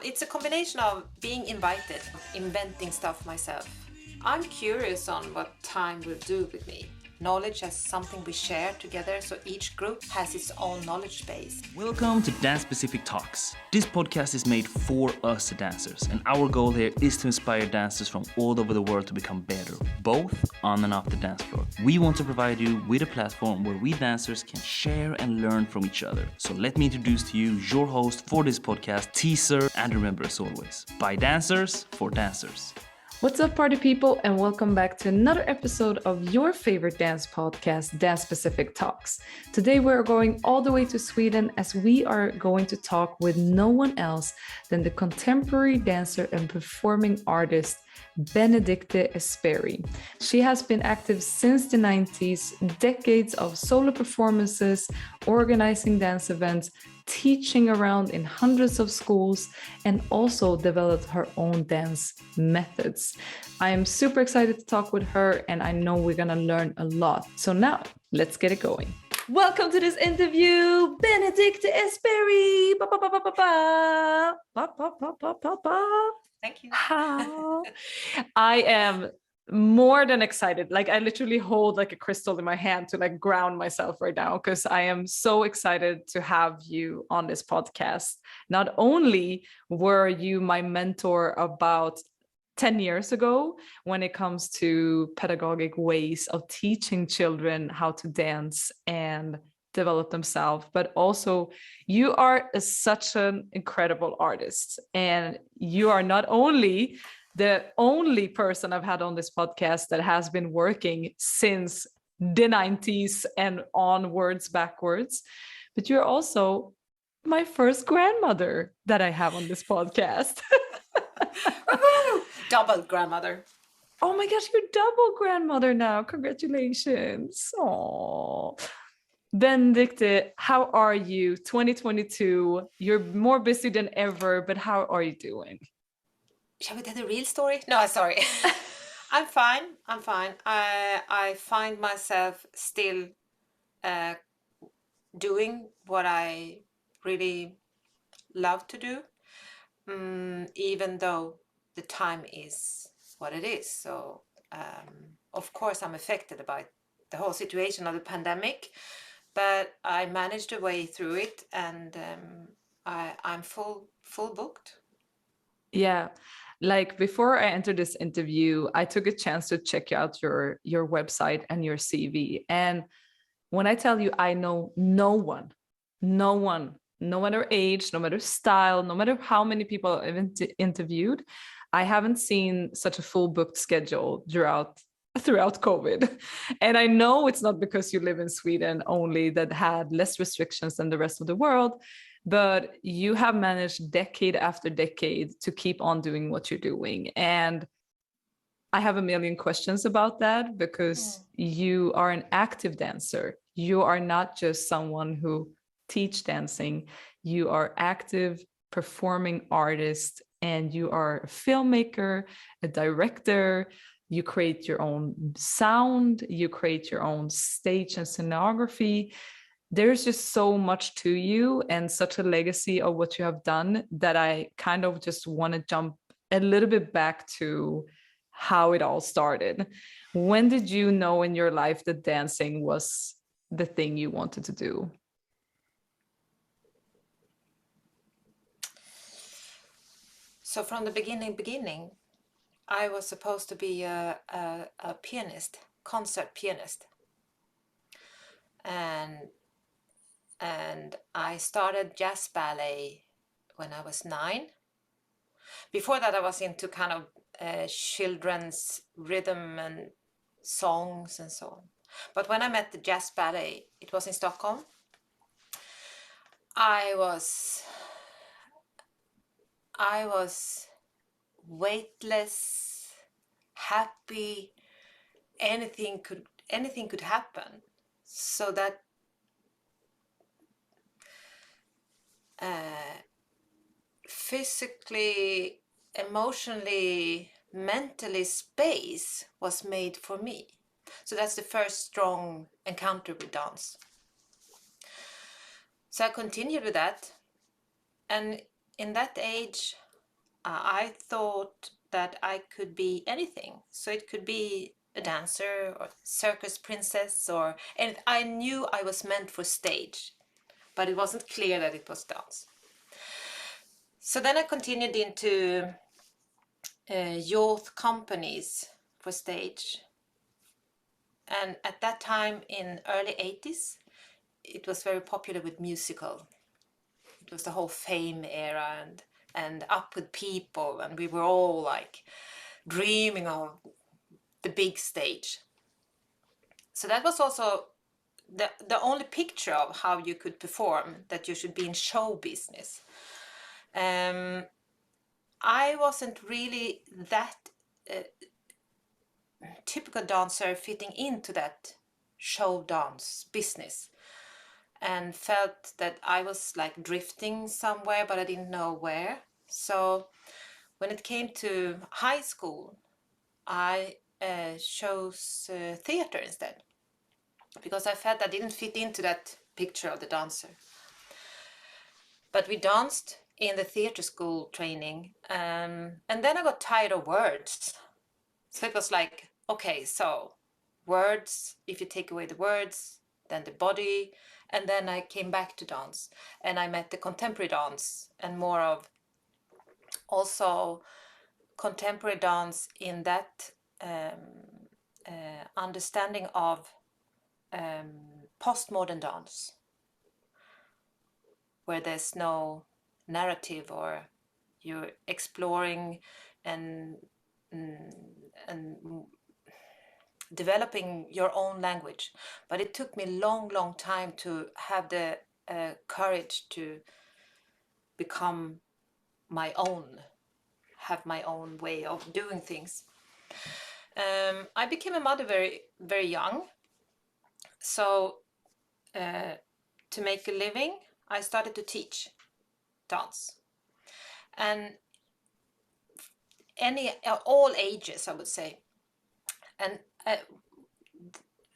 It's a combination of being invited, inventing stuff myself. I'm curious on what time will do with me. Knowledge as something we share together, so each group has its own knowledge base. Welcome to Dance Specific Talks. This podcast is made for us dancers, and our goal here is to inspire dancers from all over the world to become better, both on and off the dance floor. We want to provide you with a platform where we dancers can share and learn from each other. So let me introduce to you your host for this podcast, Teaser, and remember as always, by dancers for dancers. What's up, party people, and welcome back to another episode of your favorite dance podcast, Dance Specific Talks. Today we're going all the way to Sweden as we are going to talk with no one else than the contemporary dancer and performing artist Benedikte Esperi. She has been active since the 90s, decades of solo performances, organizing dance events, teaching around in hundreds of schools, and also developed her own dance methods. I am super excited to talk with her, and I know we're gonna learn a lot. So now, let's get it going. Welcome to this interview, Benedikte Esperi. Ba, ba, ba, ba, ba, ba. Ba, ba, ba, ba, ba, ba. Thank you. I am more than excited. Like, I literally hold like a crystal in my hand to like ground myself right now because I am so excited to have you on this podcast. Not only were you my mentor about 10 years ago when it comes to pedagogic ways of teaching children how to dance and develop themselves, but also you are such an incredible artist, and you are not only the only person I've had on this podcast that has been working since the 90s and onwards backwards, but you're also my first grandmother that I have on this podcast. Double grandmother. Oh my gosh, you're double grandmother now. Congratulations. Oh, Benedikte, how are you? 2022. You're more busy than ever, but how are you doing? Shall we tell the real story? No, sorry. I'm fine. I find myself still doing what I really love to do, even though the time is what it is. So, of course, I'm affected by the whole situation of the pandemic, but I managed a way through it, and I'm full booked. Yeah. Like before I entered this interview, I took a chance to check out your website and your CV. And when I tell you I know no one, no matter age, no matter style, no matter how many people I've interviewed, I haven't seen such a full booked schedule throughout COVID. And I know it's not because you live in Sweden only that had less restrictions than the rest of the world, but you have managed decade after decade to keep on doing what you're doing. And I have a million questions about that because you are an active dancer. You are not just someone who teach dancing. You are active performing artist, and you are a filmmaker, a director. You create your own sound, you create your own stage and scenography. There's just so much to you and such a legacy of what you have done that I kind of just want to jump a little bit back to how it all started. When did you know in your life that dancing was the thing you wanted to do? So from the beginning, I was supposed to be a pianist, concert pianist, and I started jazz ballet when I was 9. Before that, I was into kind of children's rhythm and songs and so on. But when I met the jazz ballet, it was in Stockholm. I was weightless, happy. Anything could happen. So that physically, emotionally, mentally space was made for me. So that's the first strong encounter with dance. So I continued with that, and in that age I thought that I could be anything. So it could be a dancer or circus princess, and I knew I was meant for stage, but it wasn't clear that it was dance. So then I continued into youth companies for stage. And at that time in early 80s, it was very popular with musical. It was the whole Fame era and Up with People, and we were all like dreaming of the big stage. So that was also the only picture of how you could perform, that you should be in show business. I wasn't really that typical dancer fitting into that show dance business, and felt that I was like drifting somewhere, but I didn't know where. So when it came to high school, I chose theater instead, because I felt I didn't fit into that picture of the dancer. But we danced in the theater school training, and then I got tired of words. So it was like, okay, so words, if you take away the words, then the body, and then I came back to dance, and I met the contemporary dance, and more of also contemporary dance in that understanding of postmodern dance, where there's no narrative, or you're exploring and developing your own language. But it took me a long time to have the courage to become my own, have my own way of doing things. I became a mother very young. So to make a living, I started to teach dance. And all ages, I would say. And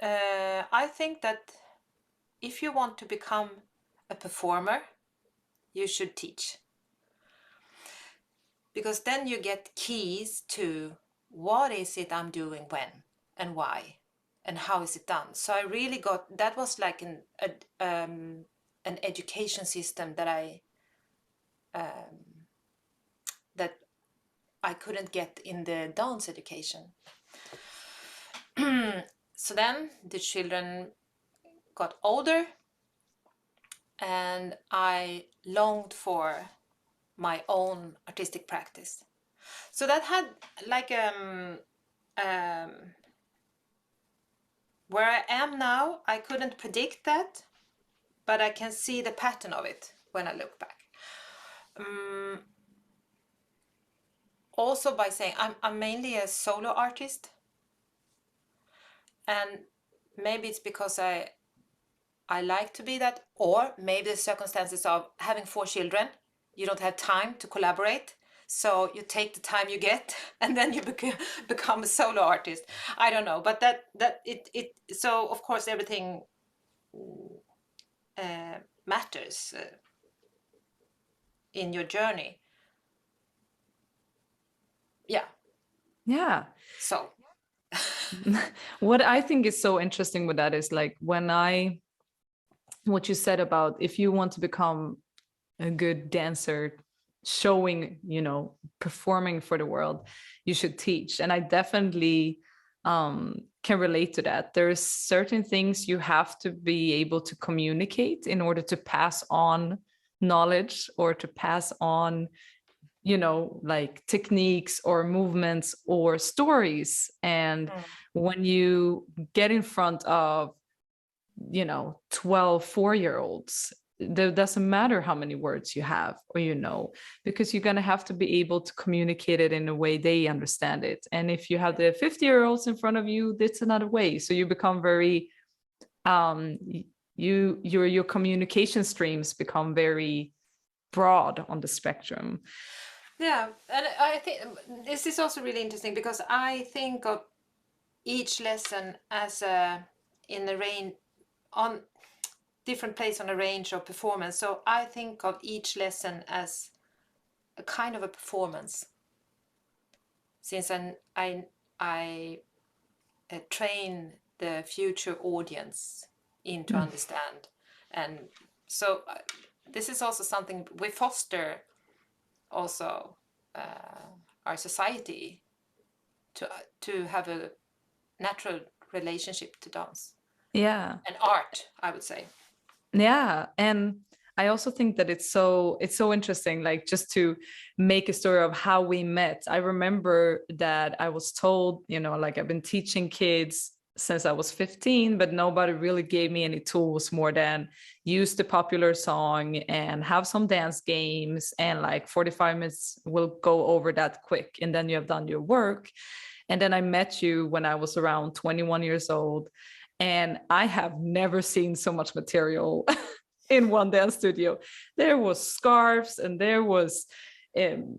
I think that if you want to become a performer, you should teach. Because then you get keys to what is it I'm doing when and why and how is it done. So I really got, that was like an education system that I couldn't get in the dance education. So then the children got older, and I longed for my own artistic practice. So that had like where I am now, I couldn't predict that, but I can see the pattern of it when I look back. Also by saying I'm mainly a solo artist, and maybe it's because I like to be that, or maybe the circumstances of having 4 children, you don't have time to collaborate, so you take the time you get and then you become a solo artist. I don't know, but so of course everything matters in your journey. Yeah. So What I think is so interesting with that is like what you said about if you want to become a good dancer, showing, performing for the world, you should teach. And I definitely can relate to that. There's certain things you have to be able to communicate in order to pass on knowledge, or to pass on like techniques or movements or stories. And when you get in front of 12 4-year-olds, it doesn't matter how many words you have, or because you're going to have to be able to communicate it in a way they understand it. And if you have the 50-year-olds in front of you, that's another way. So you become very your communication streams become very broad on the spectrum. yeah, and I think this is also really interesting, because I think of each lesson as in a range, on different place on a range of performance. So I think of each lesson as a kind of a performance, since I train the future audience in to understand. And so this is also something we foster also our society to have a natural relationship to dance Yeah. and art, I would say. Yeah, and I also think that it's so interesting, like just to make a story of how we met. I remember that I was told, like I've been teaching kids since I was 15, but nobody really gave me any tools more than use the popular song and have some dance games, and like 45 minutes will go over that quick, and then you have done your work. And then I met you when I was around 21 years old. And I have never seen so much material in one dance studio. There was scarves, and there was um,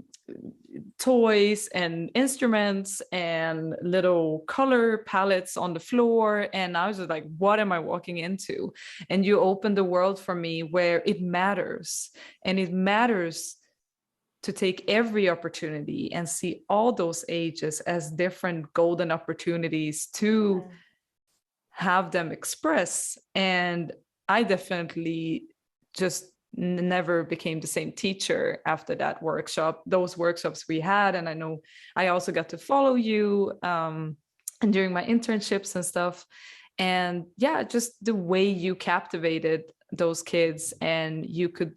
toys and instruments and little color palettes on the floor. And I was just like, what am I walking into? And you opened the world for me where it matters. And it matters to take every opportunity and see all those ages as different golden opportunities to have them express. And I definitely just never became the same teacher after that workshop, those workshops we had. And I know I also got to follow you and during my internships and stuff. And yeah, just the way you captivated those kids, and you could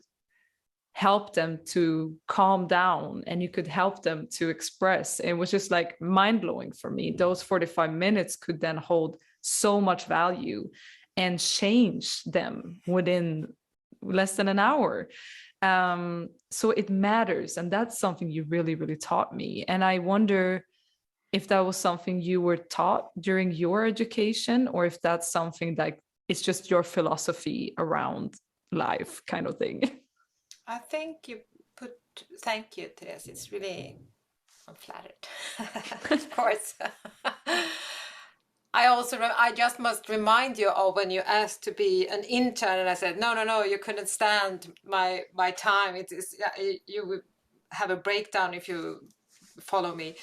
help them to calm down, and you could help them to express. It was just like mind-blowing for me. Those 45 minutes could then hold so much value and change them within less than an hour. So it matters, and that's something you really, really taught me. And I wonder if that was something you were taught during your education, or if that's something that it's just your philosophy around life kind of thing. I think you put, thank you, Therese. It's really, I'm flattered. Of course. I just must remind you of when you asked to be an intern, and I said, no, you couldn't stand my time. It is, you would have a breakdown if you follow me.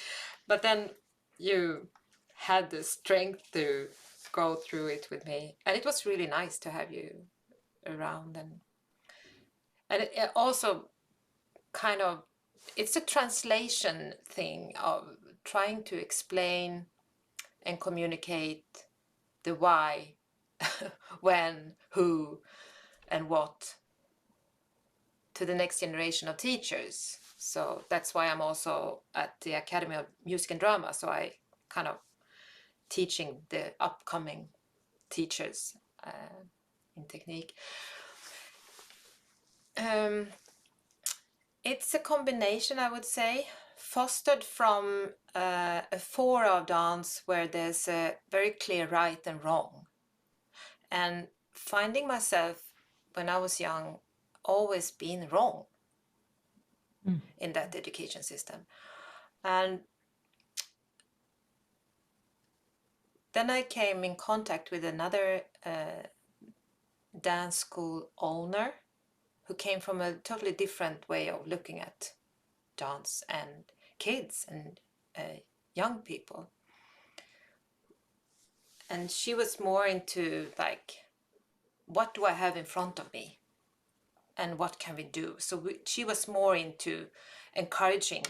But then you had the strength to go through it with me. And it was really nice to have you around. And it also kind of, it's a translation thing of trying to explain and communicate the why, when, who, and what to the next generation of teachers. So that's why I'm also at the Academy of Music and Drama. So I kind of teaching the upcoming teachers in technique. It's a combination, I would say, fostered from a fora of dance where there's a very clear right and wrong. And finding myself when I was young always being wrong in that education system. And then I came in contact with another dance school owner who came from a totally different way of looking at dance and kids and young people. And she was more into like, what do I have in front of me? And what can we do? So she was more into encouraging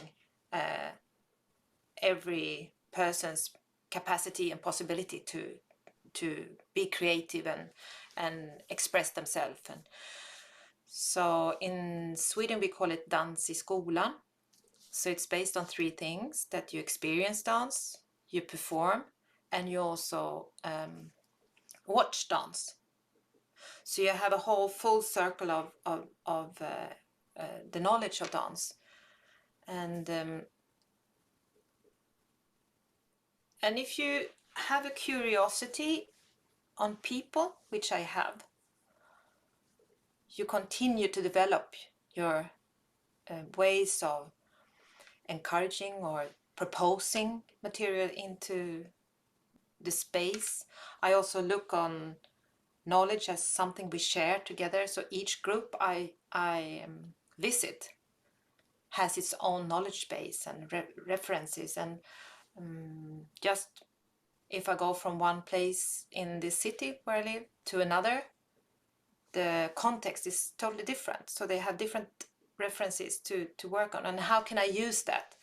every person's capacity and possibility to be creative and express themselves. And so in Sweden we call it dans i skolan. So it's based on 3 things: that you experience dance, you perform, and you also watch dance. So you have a whole full circle of the knowledge of dance. And if you have a curiosity on people, which I have, you continue to develop your ways of encouraging or proposing material into the space. I also look on knowledge as something we share together. So each group I visit has its own knowledge base and references. And just if I go from one place in this city where I live to another, the context is totally different. So they have different references to work on. And how can I use that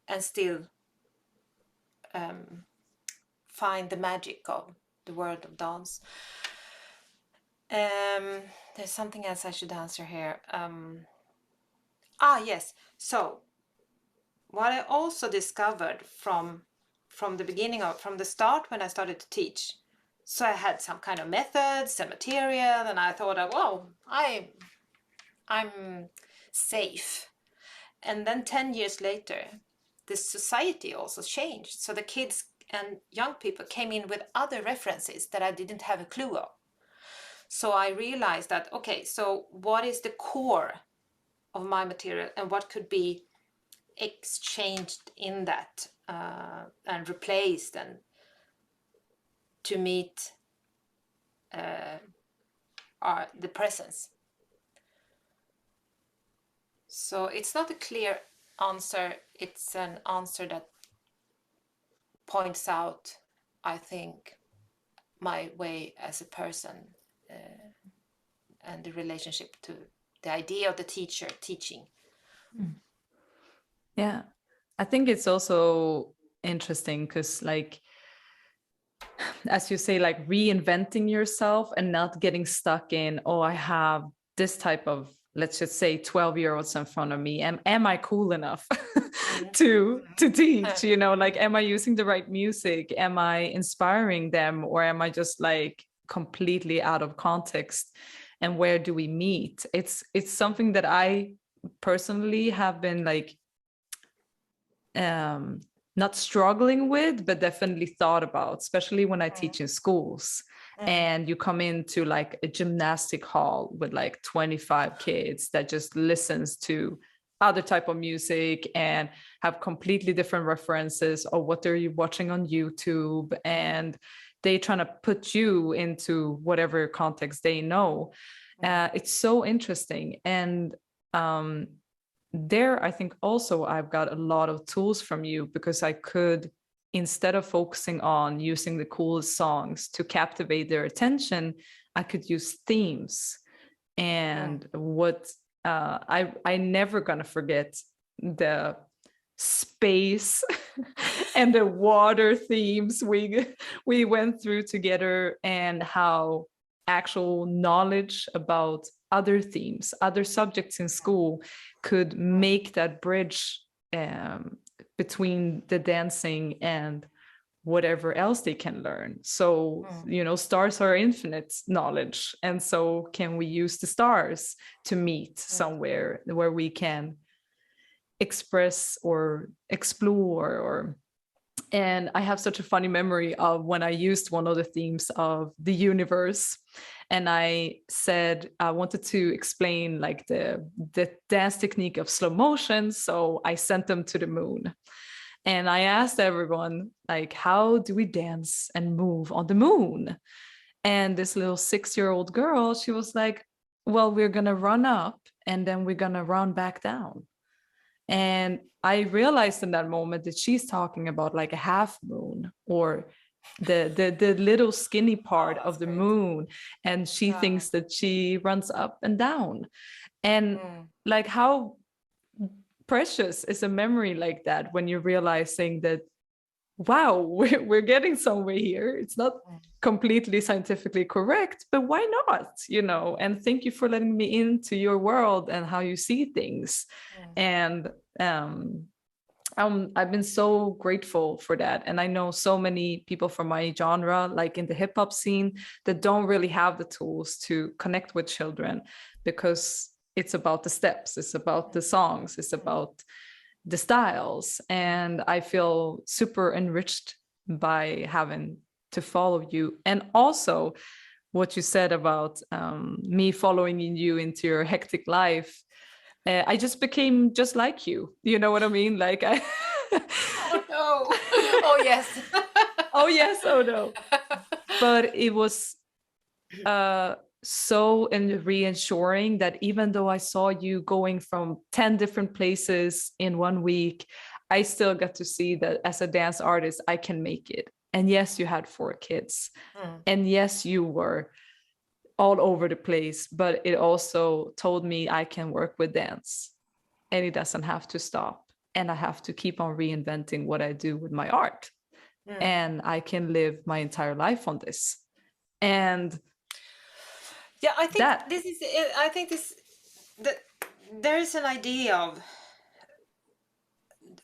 and still find the magic of the world of dance? There's something else I should answer here. Yes. So what I also discovered from the beginning from the start when I started to teach, so I had some kind of methods and material, and I thought, I'm safe. And then 10 years later, the society also changed. So the kids and young people came in with other references that I didn't have a clue of. So I realized that, okay, so what is the core of my material and what could be exchanged in that and replaced and to meet the presence. So it's not a clear answer. It's an answer that points out, I think, my way as a person and the relationship to the idea of the teacher teaching. Yeah, I think it's also interesting because, like, as you say, like reinventing yourself and not getting stuck in, oh, I have this type of, let's just say 12-year-olds in front of me. Am I cool enough to teach? You know, like, am I using the right music? Am I inspiring them? Or am I just like completely out of context? And where do we meet? It's something that I personally have been like not struggling with, but definitely thought about, especially when I teach in schools. And you come into like a gymnastic hall with like 25 kids that just listens to other type of music and have completely different references of what they're watching on YouTube, and they trying to put you into whatever context they know. It's so interesting. And there, I think also I've got a lot of tools from you, because I could, instead of focusing on using the coolest songs to captivate their attention, I could use themes. And what I never gonna forget the space and the water themes we went through together, and how actual knowledge about other themes, other subjects in school could make that bridge between the dancing and whatever else they can learn. So, you know, stars are infinite knowledge. And so can we use the stars to meet somewhere where we can express or explore or and I have such a funny memory of when I used one of the themes of the universe. And I said I wanted to explain like the dance technique of slow motion. So I sent them to the moon. And I asked everyone, like, how do we dance and move on the moon? And this little 6-year-old girl, she was like, well, we're going to run up and then we're going to run back down. And I realized in that moment that she's talking about like a half moon or the little skinny part of the moon. And she thinks that she runs up and down. And like, how precious is a memory like that when you're realizing that, wow, we're getting somewhere here. It's not completely scientifically correct, but why not? You know, and thank you for letting me into your world and how you see things. And I've been so grateful for that. And I know so many people from my genre, like in the hip hop scene, that don't really have the tools to connect with children, because it's about the steps, it's about the songs, it's about the styles. And I feel super enriched by having to follow you. And also what you said about me following you into your hectic life. I just became just like you. You know what I mean? Like I Oh no. Oh yes. Oh yes, oh no. But it was so reassuring that even though I saw you going from 10 different places in 1 week, I still got to see that as a dance artist, I can make it. And yes, you had 4 kids. And yes, you were all over the place, but it also told me I can work with dance and it doesn't have to stop. And I have to keep on reinventing what I do with my art. And I can live my entire life on this. And yeah, I think that this is, I think this, that there is an idea of,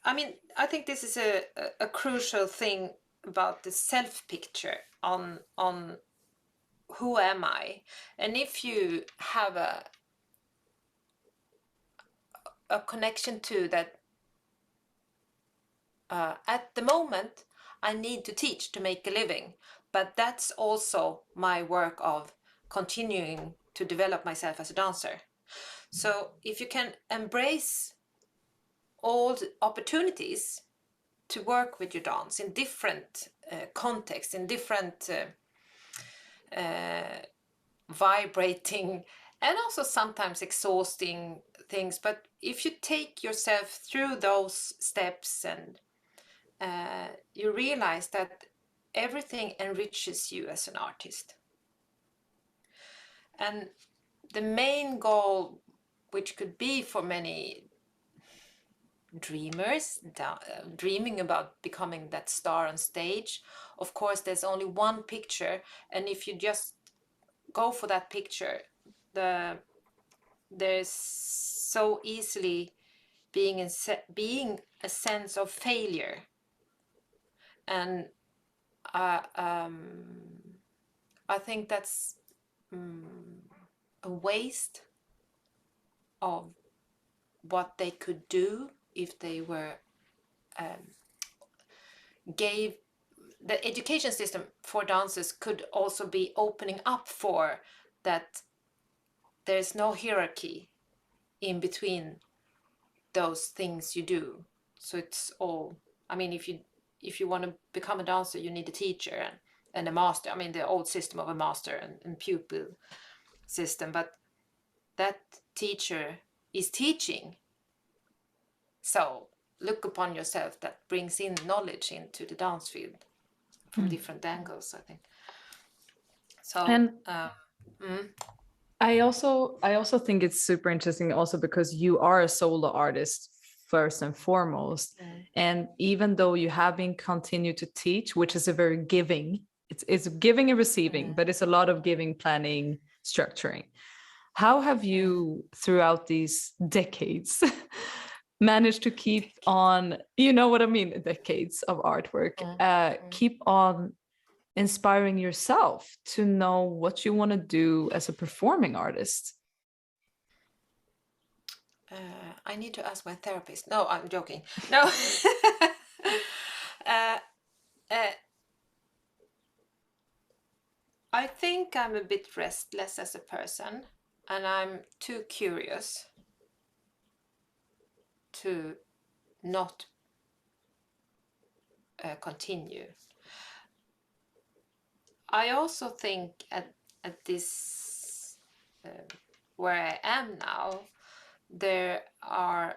I mean, I think this is a crucial thing about the self picture on who am I, and if you have a connection to that, at the moment I need to teach to make a living, but that's also my work of continuing to develop myself as a dancer. So if you can embrace all the opportunities to work with your dance in different contexts, in different vibrating and also sometimes exhausting things, but if you take yourself through those steps and you realize that everything enriches you as an artist. And the main goal, which could be for many dreamers, dreaming about becoming that star on stage, of course there's only one picture, and if you just go for that picture, there's so easily being a sense of failure. And I think that's a waste of what they could do if they were gave the education system for dancers could also be opening up for that. There's no hierarchy in between those things you do. So it's all, I mean, if you want to become a dancer, you need a teacher and a master. I mean, the old system of a master and pupil system, but that teacher is teaching. So look upon yourself, that brings in knowledge into the dance field from different angles, I think. So and I also think it's super interesting also because you are a solo artist first and foremost. And even though you have been continued to teach, which is a very giving, it's giving and receiving, but it's a lot of giving, planning, structuring. How have you throughout these decades managed to keep on, you know what I mean, decades of artwork, keep on inspiring yourself to know what you want to do as a performing artist? I need to ask my therapist. No, I'm joking. No. I think I'm a bit restless as a person, and I'm too curious to not continue. I also think at this where I am now, there are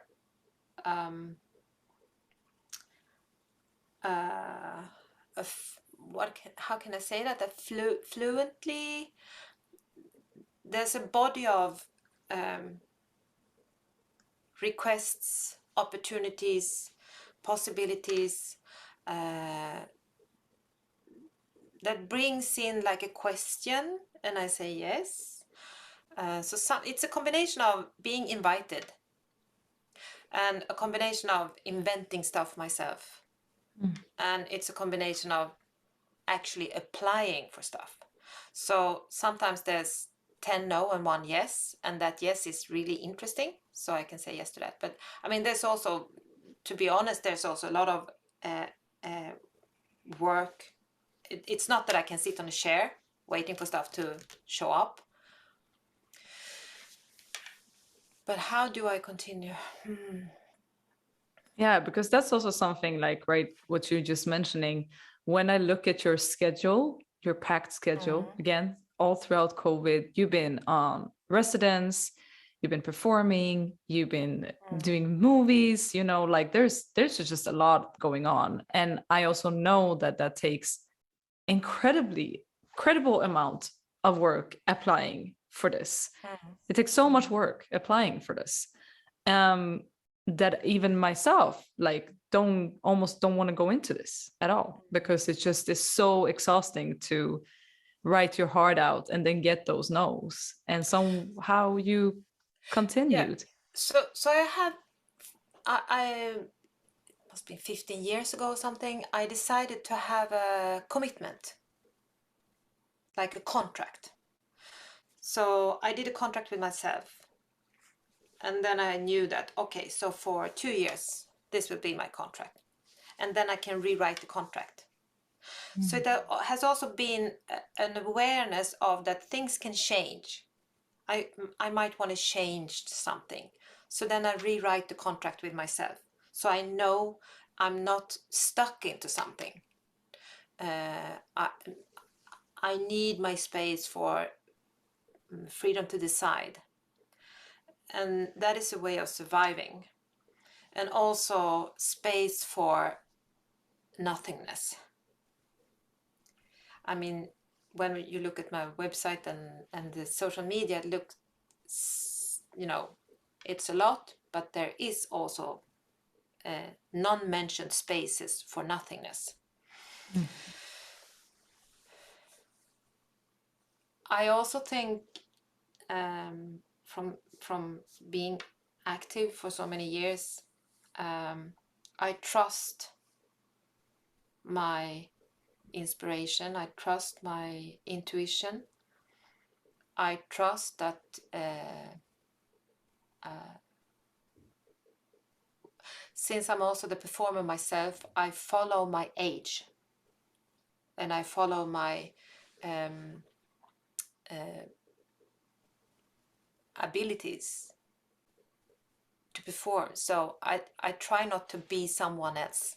how can I say that? That fluently, there's a body of requests, opportunities, possibilities that brings in like a question, and I say yes. So it's a combination of being invited and a combination of inventing stuff myself. And it's a combination of actually applying for stuff. So sometimes there's 10 no and 1 yes, and that yes is really interesting, so I can say yes to that. But I mean, there's also, to be honest, there's also a lot of work. It's not that I can sit on a chair waiting for stuff to show up. But how do I continue? Yeah, because that's also something like, right, what you're just mentioning. When I look at your schedule, your packed schedule, again, all throughout COVID, you've been on residence, you've been performing, you've been doing movies, you know, like there's just a lot going on. And I also know that that takes incredible amount of work applying for this. It takes so much work applying for this. That even myself like almost don't want to go into this at all, because it just is so exhausting to write your heart out and then get those no's, and somehow you continued. So I must be 15 years ago or something, I decided to have a commitment, like a contract. So I did a contract with myself. And then I knew that, okay, so for 2 years, this will be my contract. And then I can rewrite the contract. So there has also been an awareness of that things can change. I might want to change something. So then I rewrite the contract with myself. So I know I'm not stuck into something. I need my space for freedom to decide. And that is a way of surviving. And also space for nothingness. I mean, when you look at my website and the social media, it looks, you know, it's a lot, but there is also non-mentioned spaces for nothingness. I also think from being active for so many years, I trust my inspiration, I trust my intuition, I trust that since I'm also the performer myself, I follow my age and I follow my abilities to perform. So I try not to be someone else.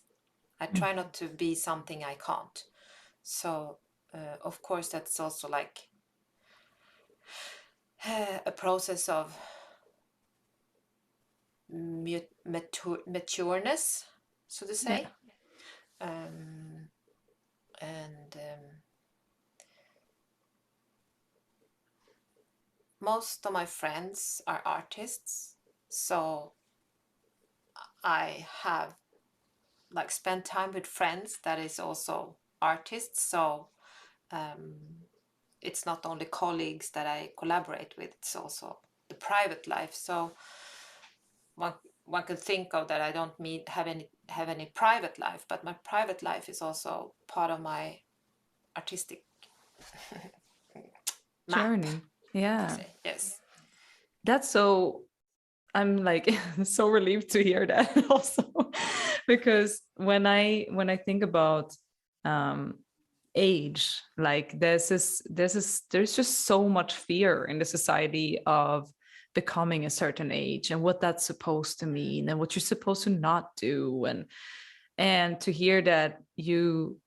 I try not to be something I can't. So of course that's also like a process of matureness, so to say. Yeah. Most of my friends are artists, so I have like spent time with friends that is also artists. So it's not only colleagues that I collaborate with, it's also the private life. So one could think of that I don't have any private life, but my private life is also part of my artistic journey. Yeah. Yes. That's so, I'm like so relieved to hear that also, because when I think about age, like there's just so much fear in the society of becoming a certain age and what that's supposed to mean and what you're supposed to not do, and to hear that you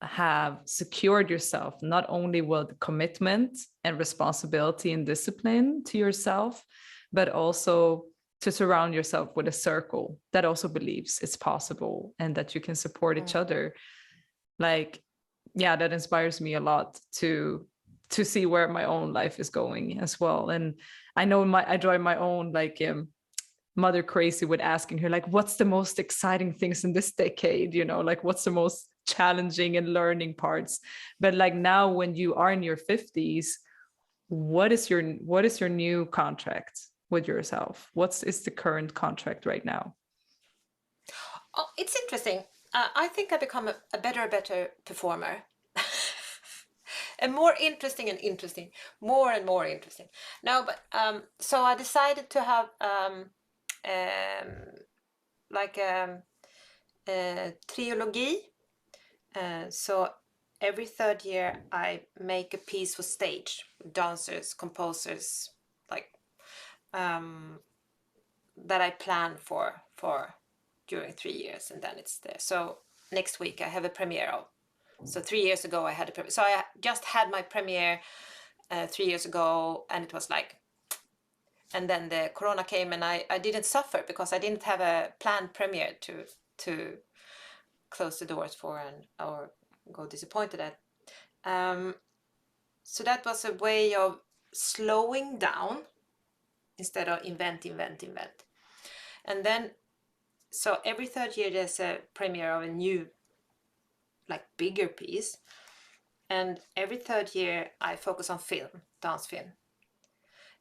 have secured yourself not only with commitment and responsibility and discipline to yourself, but also to surround yourself with a circle that also believes it's possible and that you can support each other. Like, yeah, that inspires me a lot to see where my own life is going as well. And I know I drive my own like mother crazy with asking her like, what's the most exciting things in this decade, you know, like what's the most challenging and learning parts. But like now when you are in your 50s, what is your new contract with yourself? Is the current contract right now? Oh, it's interesting. I think I become a better performer. And more interesting, more and more interesting. No, but so I decided to have like a trilogy. So every third year I make a piece for stage, dancers, composers, like that I plan for during 3 years, and then it's there. So next week I have a premiere of. So 3 years ago I had a premiere. So I just had my premiere 3 years ago, and it was like, and then the corona came, and I didn't suffer because I didn't have a planned premiere to close the doors for or go disappointed at. So that was a way of slowing down instead of invent. And then, so every third year there's a premiere of a new, like, bigger piece. And every third year I focus on film, dance film.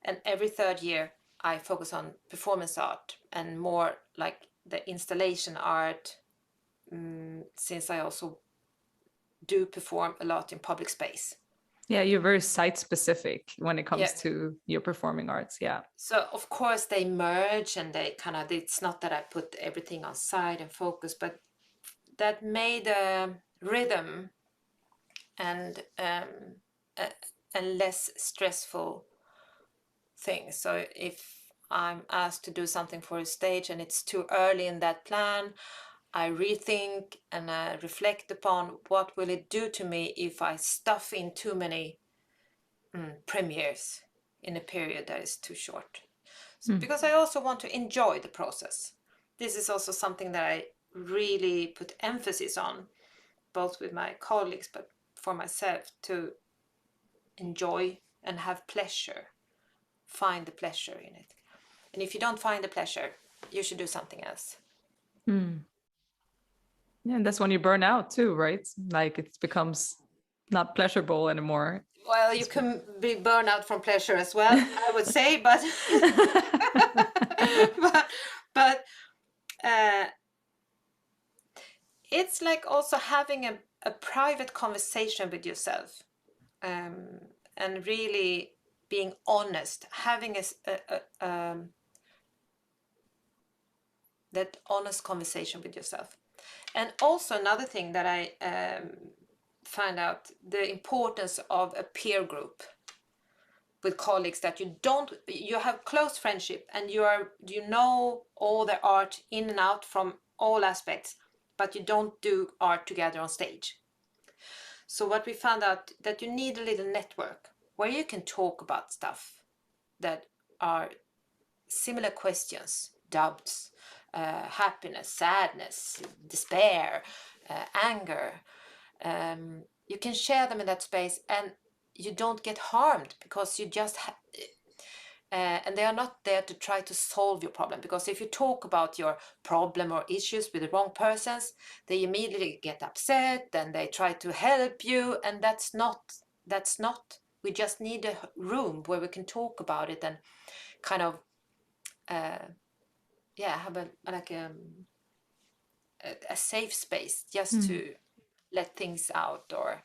And every third year I focus on performance art and more like the installation art, since I also do perform a lot in public space. Yeah, you're very site specific when it comes Yeah. to your performing arts. Yeah. So of course they merge, and they kind of, it's not that I put everything on side and focus, but that made a rhythm and a less stressful thing. So if I'm asked to do something for a stage and it's too early in that plan, I rethink and reflect upon what will it do to me if I stuff in too many premieres in a period that is too short. So, because I also want to enjoy the process. This is also something that I really put emphasis on, both with my colleagues but for myself, to enjoy and have pleasure, find the pleasure in it. And if you don't find the pleasure, you should do something else. Yeah, and that's when you burn out too, right? Like it becomes not pleasurable anymore. Well, you can be burnout from pleasure as well, I would say, but but it's like also having a private conversation with yourself, and really being honest, having that honest conversation with yourself. And also another thing that I find out, the importance of a peer group with colleagues that you have close friendship, and you know all the art in and out from all aspects, but you don't do art together on stage. So what we found out, that you need a little network where you can talk about stuff that are similar questions, doubts, happiness, sadness, despair, anger. You can share them in that space, and you don't get harmed, because you just and they are not there to try to solve your problem, because if you talk about your problem or issues with the wrong persons, they immediately get upset and they try to help you, and that's not we just need a room where we can talk about it and kind of have a safe space just to let things out. Or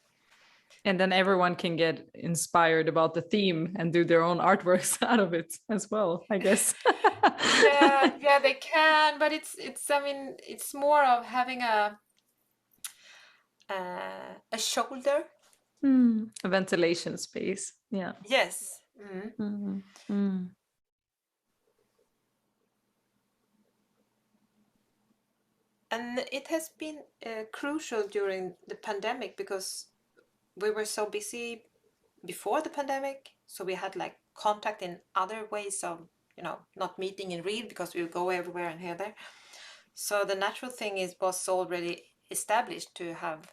and then everyone can get inspired about the theme and do their own artworks out of it as well, I guess. yeah, they can, but it's I mean, it's more of having a shoulder. A ventilation space. Yeah. Yes. And it has been crucial during the pandemic, because we were so busy before the pandemic, so we had like contact in other ways of, not meeting in real, because we would go everywhere and here there. So the natural thing was already established to have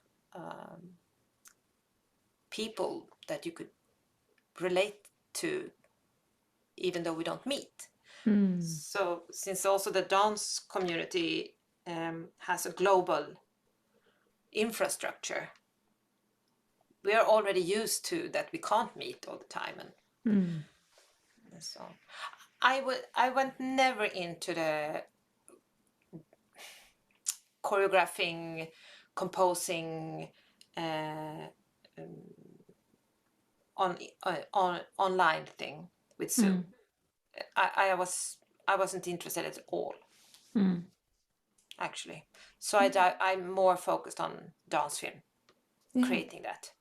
people that you could relate to, even though we don't meet. So since also the dance community has a global infrastructure, we are already used to that we can't meet all the time, and so I went never into the choreographing, composing online thing with Zoom. I wasn't interested at all, actually. So I'm more focused on dance film, creating that.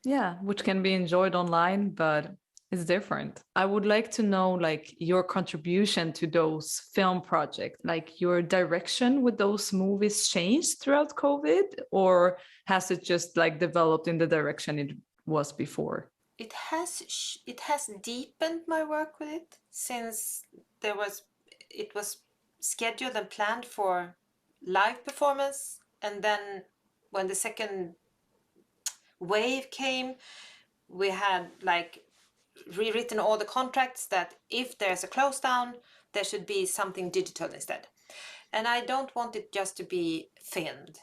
Yeah, which can be enjoyed online, but it's different. I would like to know, like, your contribution to those film projects, like your direction with those movies changed throughout COVID, or has it just like developed in the direction it was before? it has deepened my work with it, since it was scheduled and planned for live performance, and then when the second wave came, we had like rewritten all the contracts that if there's a close down, there should be something digital instead. And I don't want it just to be filmed,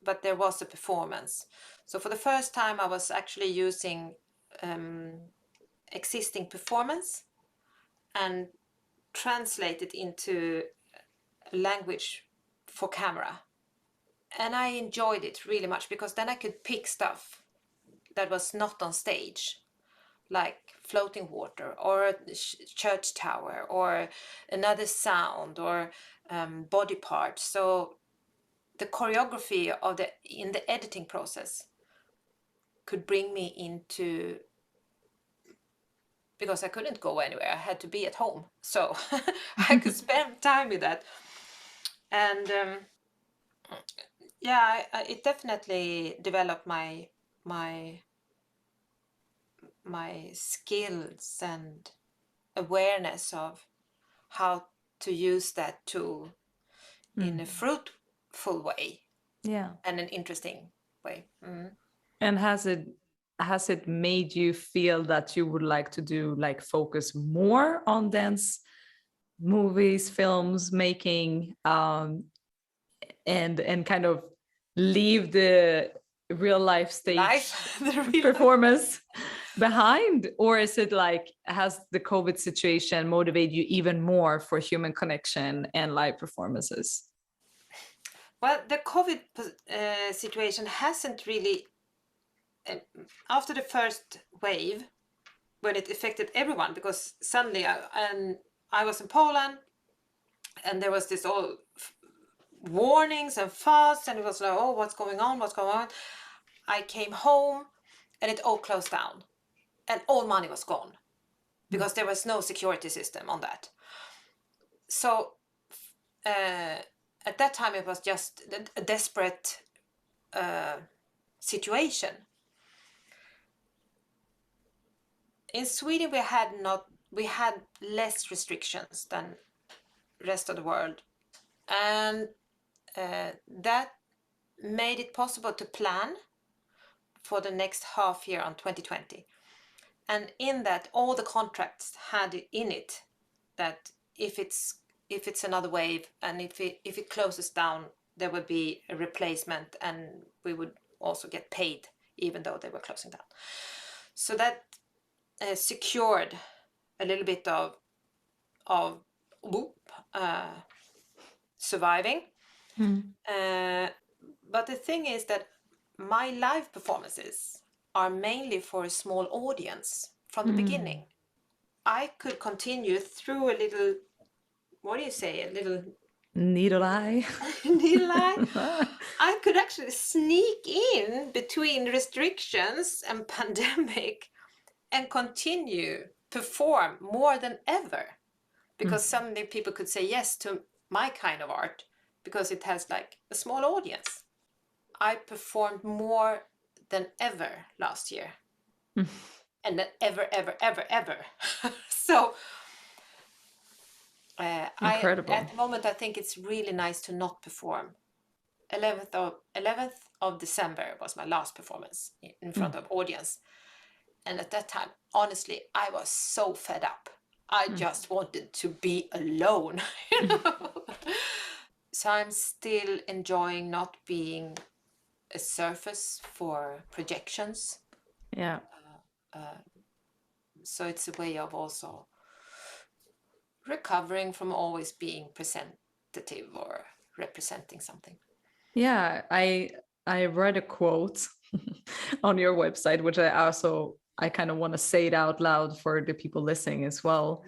but there was a performance. So for the first time, I was actually using existing performance and translate it into language for camera. And I enjoyed it really much, because then I could pick stuff that was not on stage, like floating water or a church tower or another sound or body parts. So the choreography in the editing process could bring me into, because I couldn't go anywhere, I had to be at home, so I could spend time with that. And it definitely developed my skills and awareness of how to use that tool in a fruitful way, and an interesting way. And has it made you feel that you would like to do, like, focus more on dance movies, films making, and kind of leave the real life stage performance behind? Or is it like, has the COVID situation motivated you even more for human connection and live performances? Well, the COVID situation hasn't really, after the first wave, when it affected everyone, because suddenly I was in Poland, and there was this all warnings and fuss, and it was like, oh, what's going on? I came home, and it all closed down, and all money was gone, because there was no security system on that. So at that time, it was just a desperate situation. In Sweden, we had less restrictions than rest of the world, and that made it possible to plan for the next half year on 2020. And in that, all the contracts had in it that if it's another wave, and if it closes down, there would be a replacement, and we would also get paid even though they were closing down. So that secured a little bit of surviving. But the thing is that my live performances are mainly for a small audience from the beginning. I could continue through a little, what do you say, a little needle eye. needle eye. I could actually sneak in between restrictions and pandemic and continue perform more than ever, because suddenly people could say yes to my kind of art, because it has like a small audience. I performed more than ever last year. And then ever. So Incredible. at the moment, I think it's really nice to not perform. 11th of December was my last performance in front of audience. And at that time, honestly, I was so fed up. I just wanted to be alone. You know? So I'm still enjoying not being a surface for projections. Yeah. So it's a way of also recovering from always being presentative or representing something. Yeah, I read a quote on your website, which I kind of want to say it out loud for the people listening as well.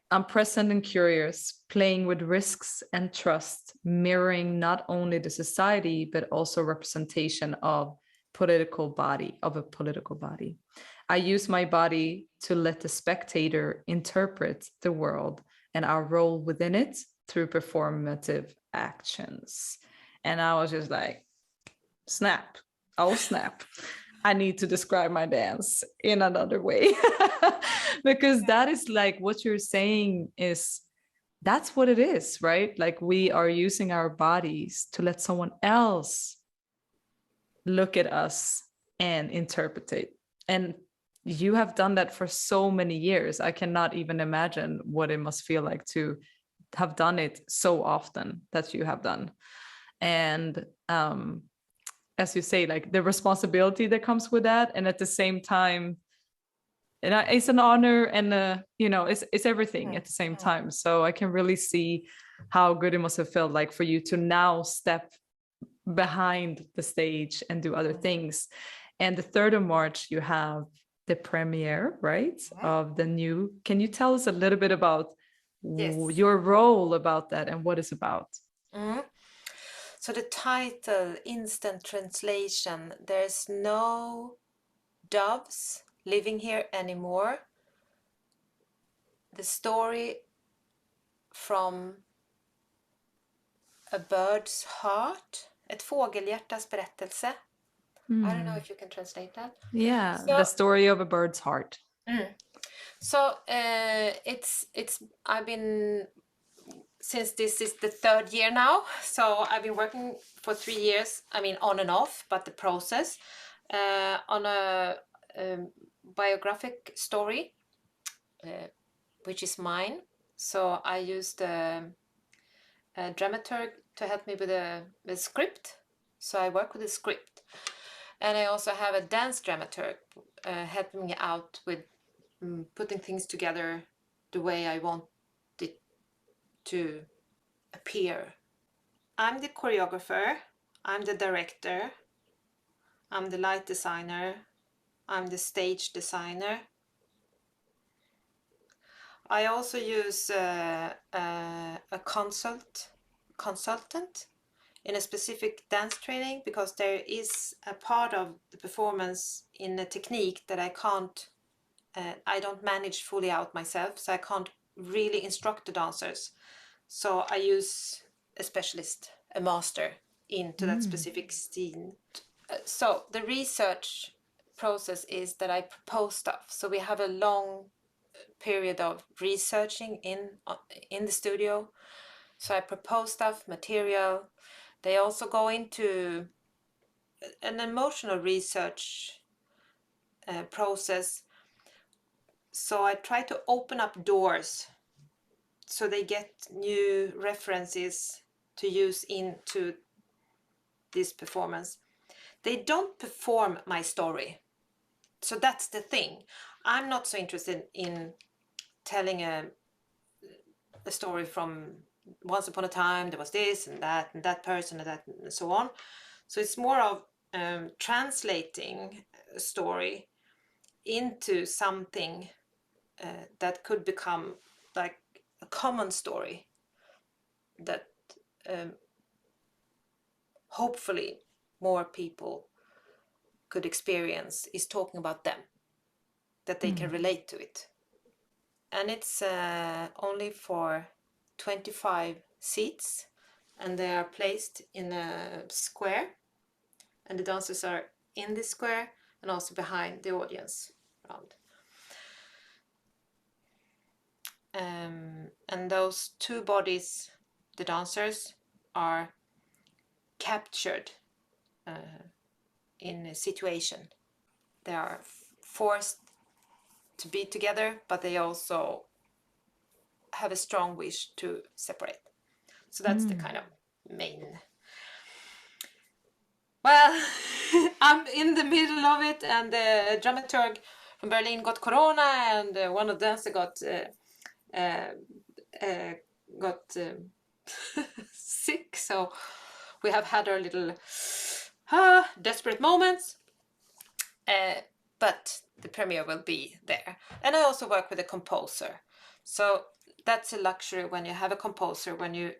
I'm present and curious, playing with risks and trust, mirroring not only the society, but also representation of a political body. I use my body to let the spectator interpret the world and our role within it through performative actions. And I was just like, snap. Oh, snap. I need to describe my dance in another way. Because that is like what you're saying is that's what it is, right? Like we are using our bodies to let someone else look at us and interpret it. And you have done that for so many years. I cannot even imagine what it must feel like to have done it so often that you have done. And as you say, like the responsibility that comes with that, and at the same time, and it's an honor, and it's everything at the same time. So I can really see how good it must have felt like for you to now step behind the stage and do other things. And the 3rd of March, you have the premiere, right, of the new. Can you tell us a little bit about your role about that and what it's about? So the title, Instant Translation, there's no doves living here anymore. The story from a bird's heart, ett fågelhjärtas berättelse. I don't know if you can translate that. Yeah, the story of a bird's heart. So I've been, since this is the 3rd year now, so I've been working for 3 years, I mean on and off, but the process on a biographic story, which is mine. So I used a dramaturg to help me with the script. So I work with the script. And I also have a dance dramaturg helping me out with putting things together the way I want it to appear. I'm the choreographer, I'm the director, I'm the light designer, I'm the stage designer. I also use a consultant in a specific dance training, because there is a part of the performance in a technique that I don't manage fully out myself, so I can't really instruct the dancers. So I use a specialist, a master, into that specific scene. So the research process is that I propose stuff. So we have a long period of researching in the studio. So I propose stuff, material. They also go into an emotional research process. So I try to open up doors so they get new references to use into this performance. They don't perform my story. So that's the thing. I'm not so interested in telling a story from once upon a time there was this and that person and that and so on. So it's more of translating a story into something that could become like a common story that hopefully more people could experience, is talking about them, that they can relate to it. And it's only for 25 seats, and they are placed in a square, and the dancers are in this square and also behind the audience around. And those 2 bodies, the dancers, are captured in a situation. They are forced to be together, but they also have a strong wish to separate. So that's the kind of main. Well, I'm in the middle of it, and the dramaturg from Berlin got corona, and one of the dancers got sick. So we have had our little desperate moments. But the premiere will be there. And I also work with a composer. So that's a luxury when you have a composer, when you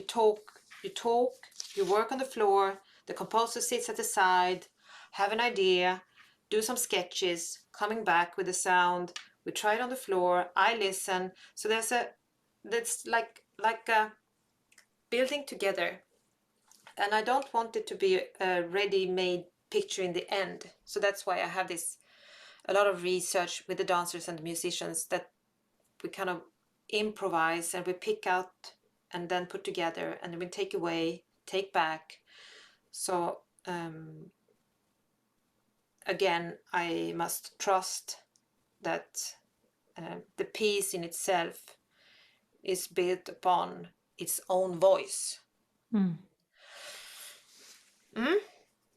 talk, you work on the floor, the composer sits at the side, have an idea, do some sketches, coming back with the sound, we try it on the floor, I listen. So that's like a building together. And I don't want it to be a ready-made picture in the end. So that's why I have a lot of research with the dancers and the musicians, that we kind of improvise and we pick out and then put together, and then we take away, take back. So again, I must trust that the piece in itself is built upon its own voice.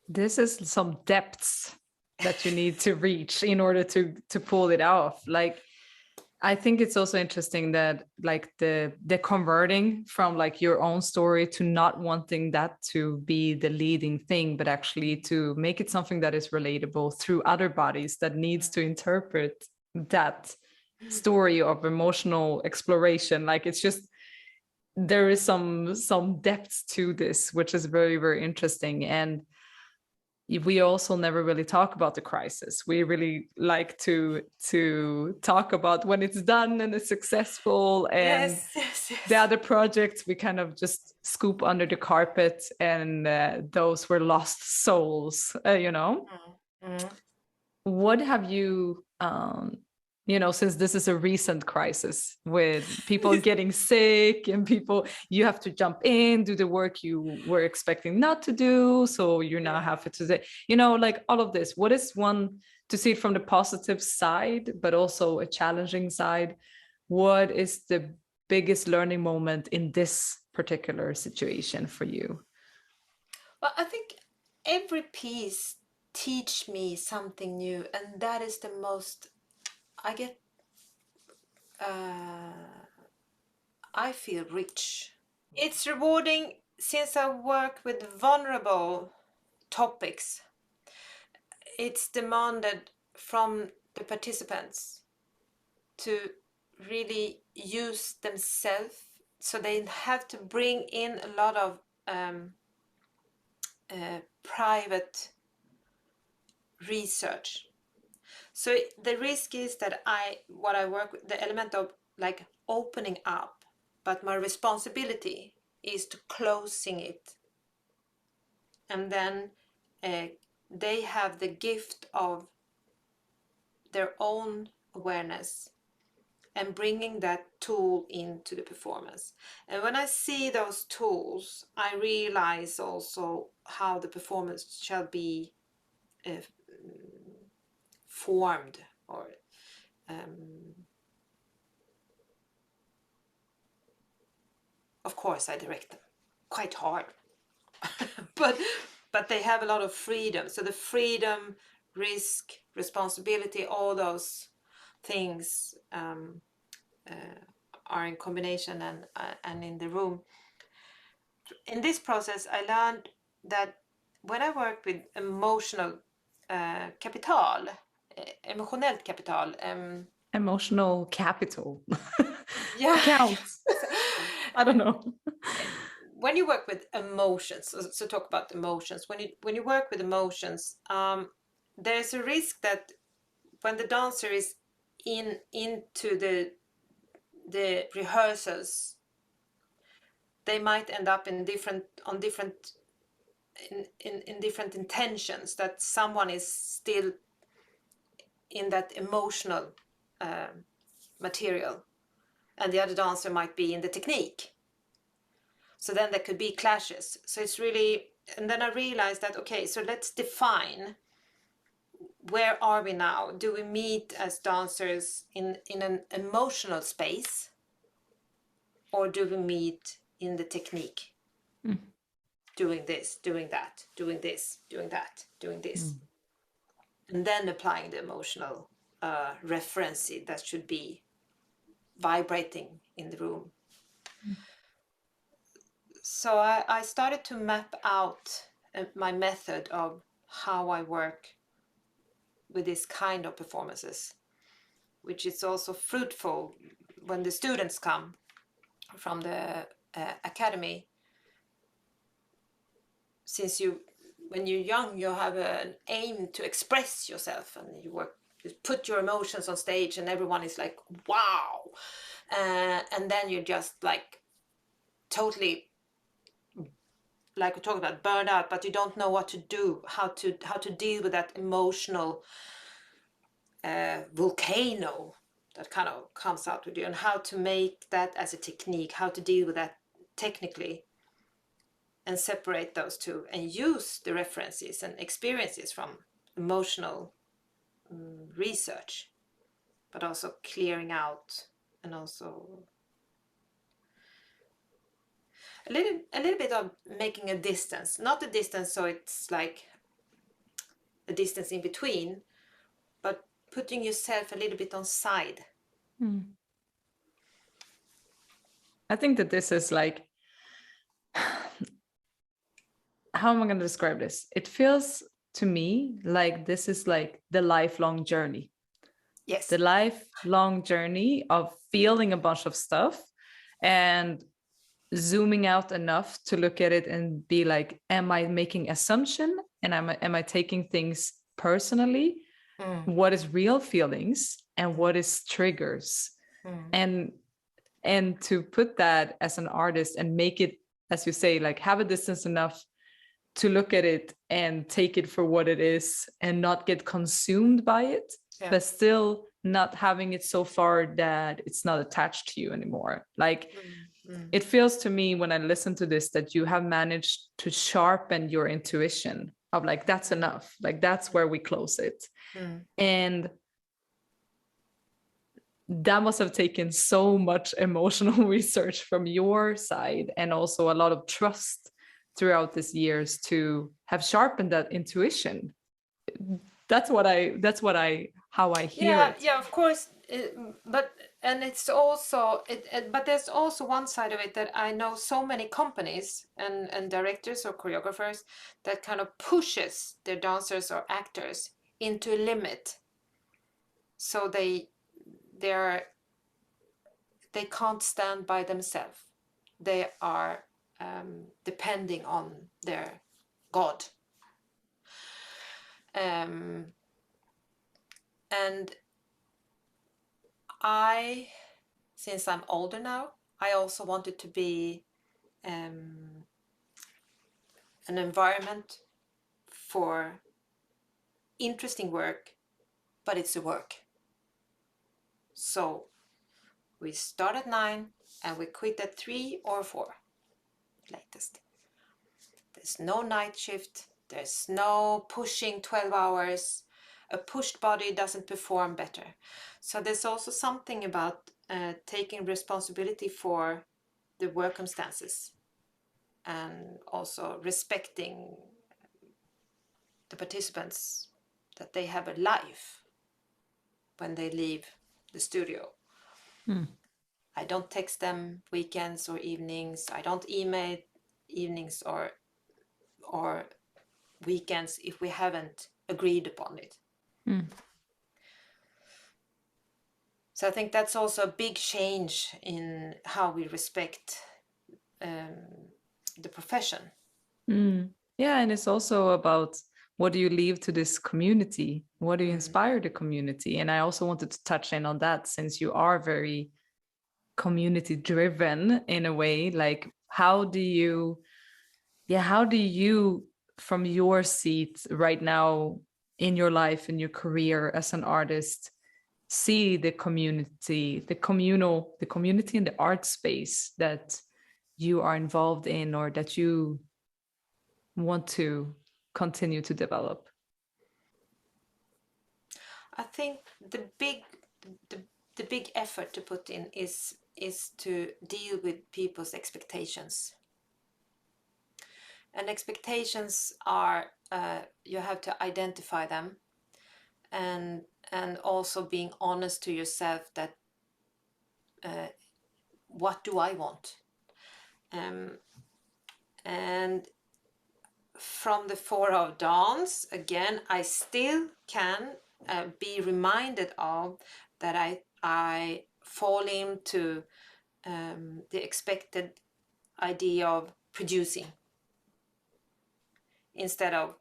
This is some depths that you need to reach in order to pull it off. Like, I think it's also interesting that like the converting from like your own story to not wanting that to be the leading thing, but actually to make it something that is relatable through other bodies that needs to interpret that story of emotional exploration. Like, it's just, there is some depth to this, which is very, very interesting. And we also never really talk about the crisis. We really like to talk about when it's done and it's successful, and Yes. the other projects we kind of just scoop under the carpet, and those were lost souls, What have you since this is a recent crisis with people getting sick and people, you have to jump in, do the work you were expecting not to do, so you now have to say, like all of this, what is one, to see it from the positive side but also a challenging side, what is the biggest learning moment in this particular situation for you? Well, I think every piece teach me something new, and that is the most I feel rich. It's rewarding since I work with vulnerable topics. It's demanded from the participants to really use themselves, so they have to bring in a lot of private research. So the risk is that what I work with, the element of like opening up, but my responsibility is to closing it. And then they have the gift of their own awareness and bringing that tool into the performance. And when I see those tools, I realize also how the performance shall be formed, or of course I direct them quite hard. but they have a lot of freedom. So the freedom, risk, responsibility, all those things are in combination and in the room. In this process, I learned that when I work with emotional kapital, emotionellt kapital, Emotional capital. yeah, Counts. I don't know. When you work with emotions, so talk about emotions. When you work with emotions, there's a risk that when the dancer is into the rehearsals, they might end up in different intentions, that someone is still in that emotional material, and the other dancer might be in the technique. So then there could be clashes. So it's really, and then I realized that, okay, so let's define, where are we now? Do we meet as dancers in an emotional space, or do we meet in the technique? Doing this, doing that, doing this, doing that, doing this. And then applying the emotional reference that should be vibrating in the room. So I started to map out my method of how I work with this kind of performances, which is also fruitful when the students come from the academy. Since when you're young, you have an aim to express yourself, and you put your emotions on stage, and everyone is like, wow. And then you're just like totally like we talked about burnout, but you don't know what to do, how to deal with that emotional volcano that kind of comes out with you, and how to make that as a technique, how to deal with that technically, and separate those two and use the references and experiences from emotional research, but also clearing out, and also a little bit of making a distance, not a distance so it's like a distance in between, but putting yourself a little bit on side. I think that this is like, how am I going to describe this? It feels to me like this is like the lifelong journey. Yes. The lifelong journey of feeling a bunch of stuff and zooming out enough to look at it and be like, am I making assumption? And am I taking things personally? What is real feelings and what is triggers? And to put that as an artist and make it, as you say, like have a distance enough to look at it and take it for what it is and not get consumed by it, but still not having it so far that it's not attached to you anymore. Like it feels to me when I listen to this that you have managed to sharpen your intuition of like, that's enough, like that's where we close it. And that must have taken so much emotional research from your side, and also a lot of trust throughout these years to have sharpened that intuition. That's how I hear it. Yeah, of course. But it's also but there's also one side of it that I know so many companies and directors or choreographers that kind of pushes their dancers or actors into a limit, so they can't stand by themselves. They are depending on their God. And since I'm older now, I also want it to be an environment for interesting work, but it's a work. So we start at 9 and we quit at 3 or 4 latest. There's no night shift. There's no pushing 12 hours. A pushed body doesn't perform better. So there's also something about taking responsibility for the circumstances and also respecting the participants, that they have a life when they leave the studio. I don't text them weekends or evenings. I don't email evenings or weekends if we haven't agreed upon it. So I think that's also a big change in how we respect the profession. Yeah, and it's also about, what do you leave to this community? What do you inspire the community? And I also wanted to touch in on that, since you are very community driven in a way. Like how do you from your seat right now in your life, in your career as an artist, see the community, the community in the art space that you are involved in, or that you want to continue to develop? I think the big effort to put in is to deal with people's expectations. And expectations are you have to identify them, and also being honest to yourself that what do I want, and from the four of dance again, I still can be reminded of that I fall into the expected idea of producing instead of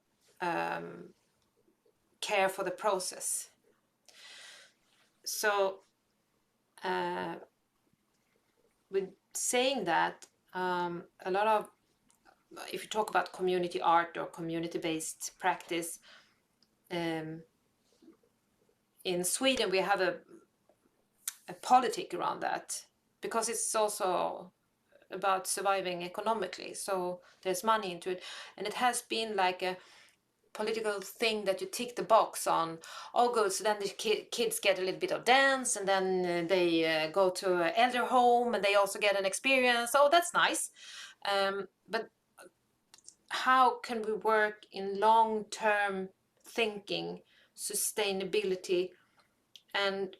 care for the process. So with saying that, a lot of if you talk about community art or community-based practice, in Sweden we have a politic around that, because it's also about surviving economically. So there's money into it, and it has been like a political thing that you tick the box on. Oh, good. So then the kids get a little bit of dance, and then they go to an elder home, and they also get an experience. Oh, that's nice. But how can we work in long-term thinking, sustainability, and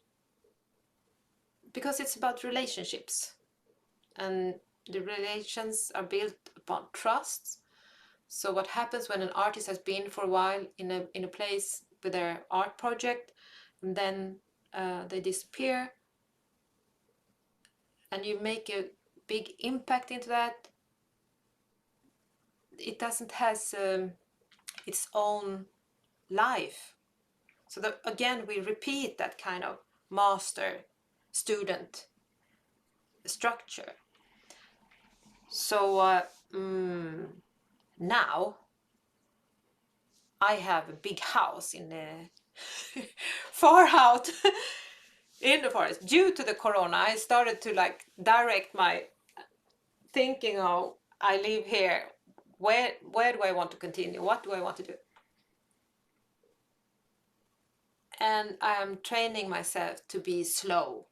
because it's about relationships, and the relations are built upon trust. So what happens when an artist has been for a while in a place with their art project, and then they disappear, and you make a big impact into that, it doesn't has its own life. So that, again, we repeat that kind of master student structure. So now I have a big house in the far out in the forest. Due to the corona, I started to like direct my thinking of, I live here, where do I want to continue, what do I want to do? And I am training myself to be slow.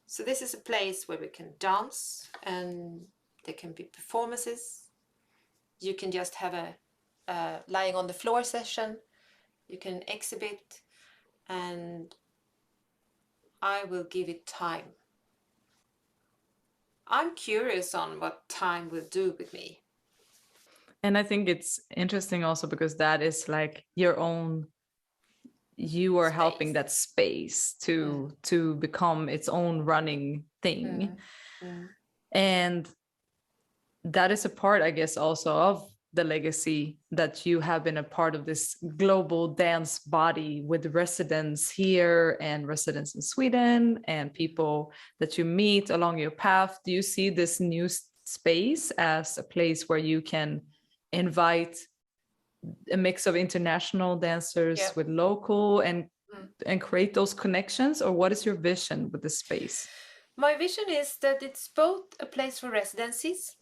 So this is a place where we can dance, and there can be performances. You can just have a lying on the floor session. You can exhibit, and I will give it time. I'm curious on what time will do with me. And I think it's interesting also because that is like your own, you are helping that space to become its own running thing. And that is a part, I guess, also of the legacy, that you have been a part of this global dance body with residents here and residents in Sweden and people that you meet along your path. Do you see this new space as a place where you can invite a mix of international dancers with local and create those connections? Or what is your vision with the space? My vision is that it's both a place for residencies,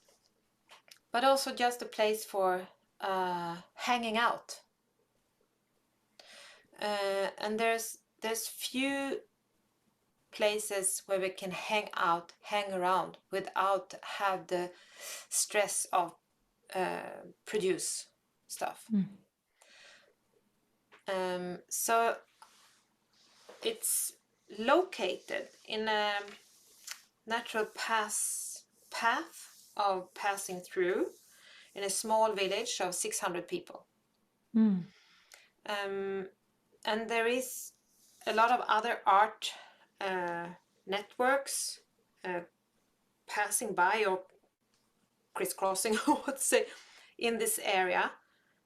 but also just a place for hanging out. And there's few places where we can hang out, hang around without have the stress of produce stuff. So it's located in a natural path of passing through in a small village of 600 people. And there is a lot of other art networks passing by or crisscrossing, I would say, in this area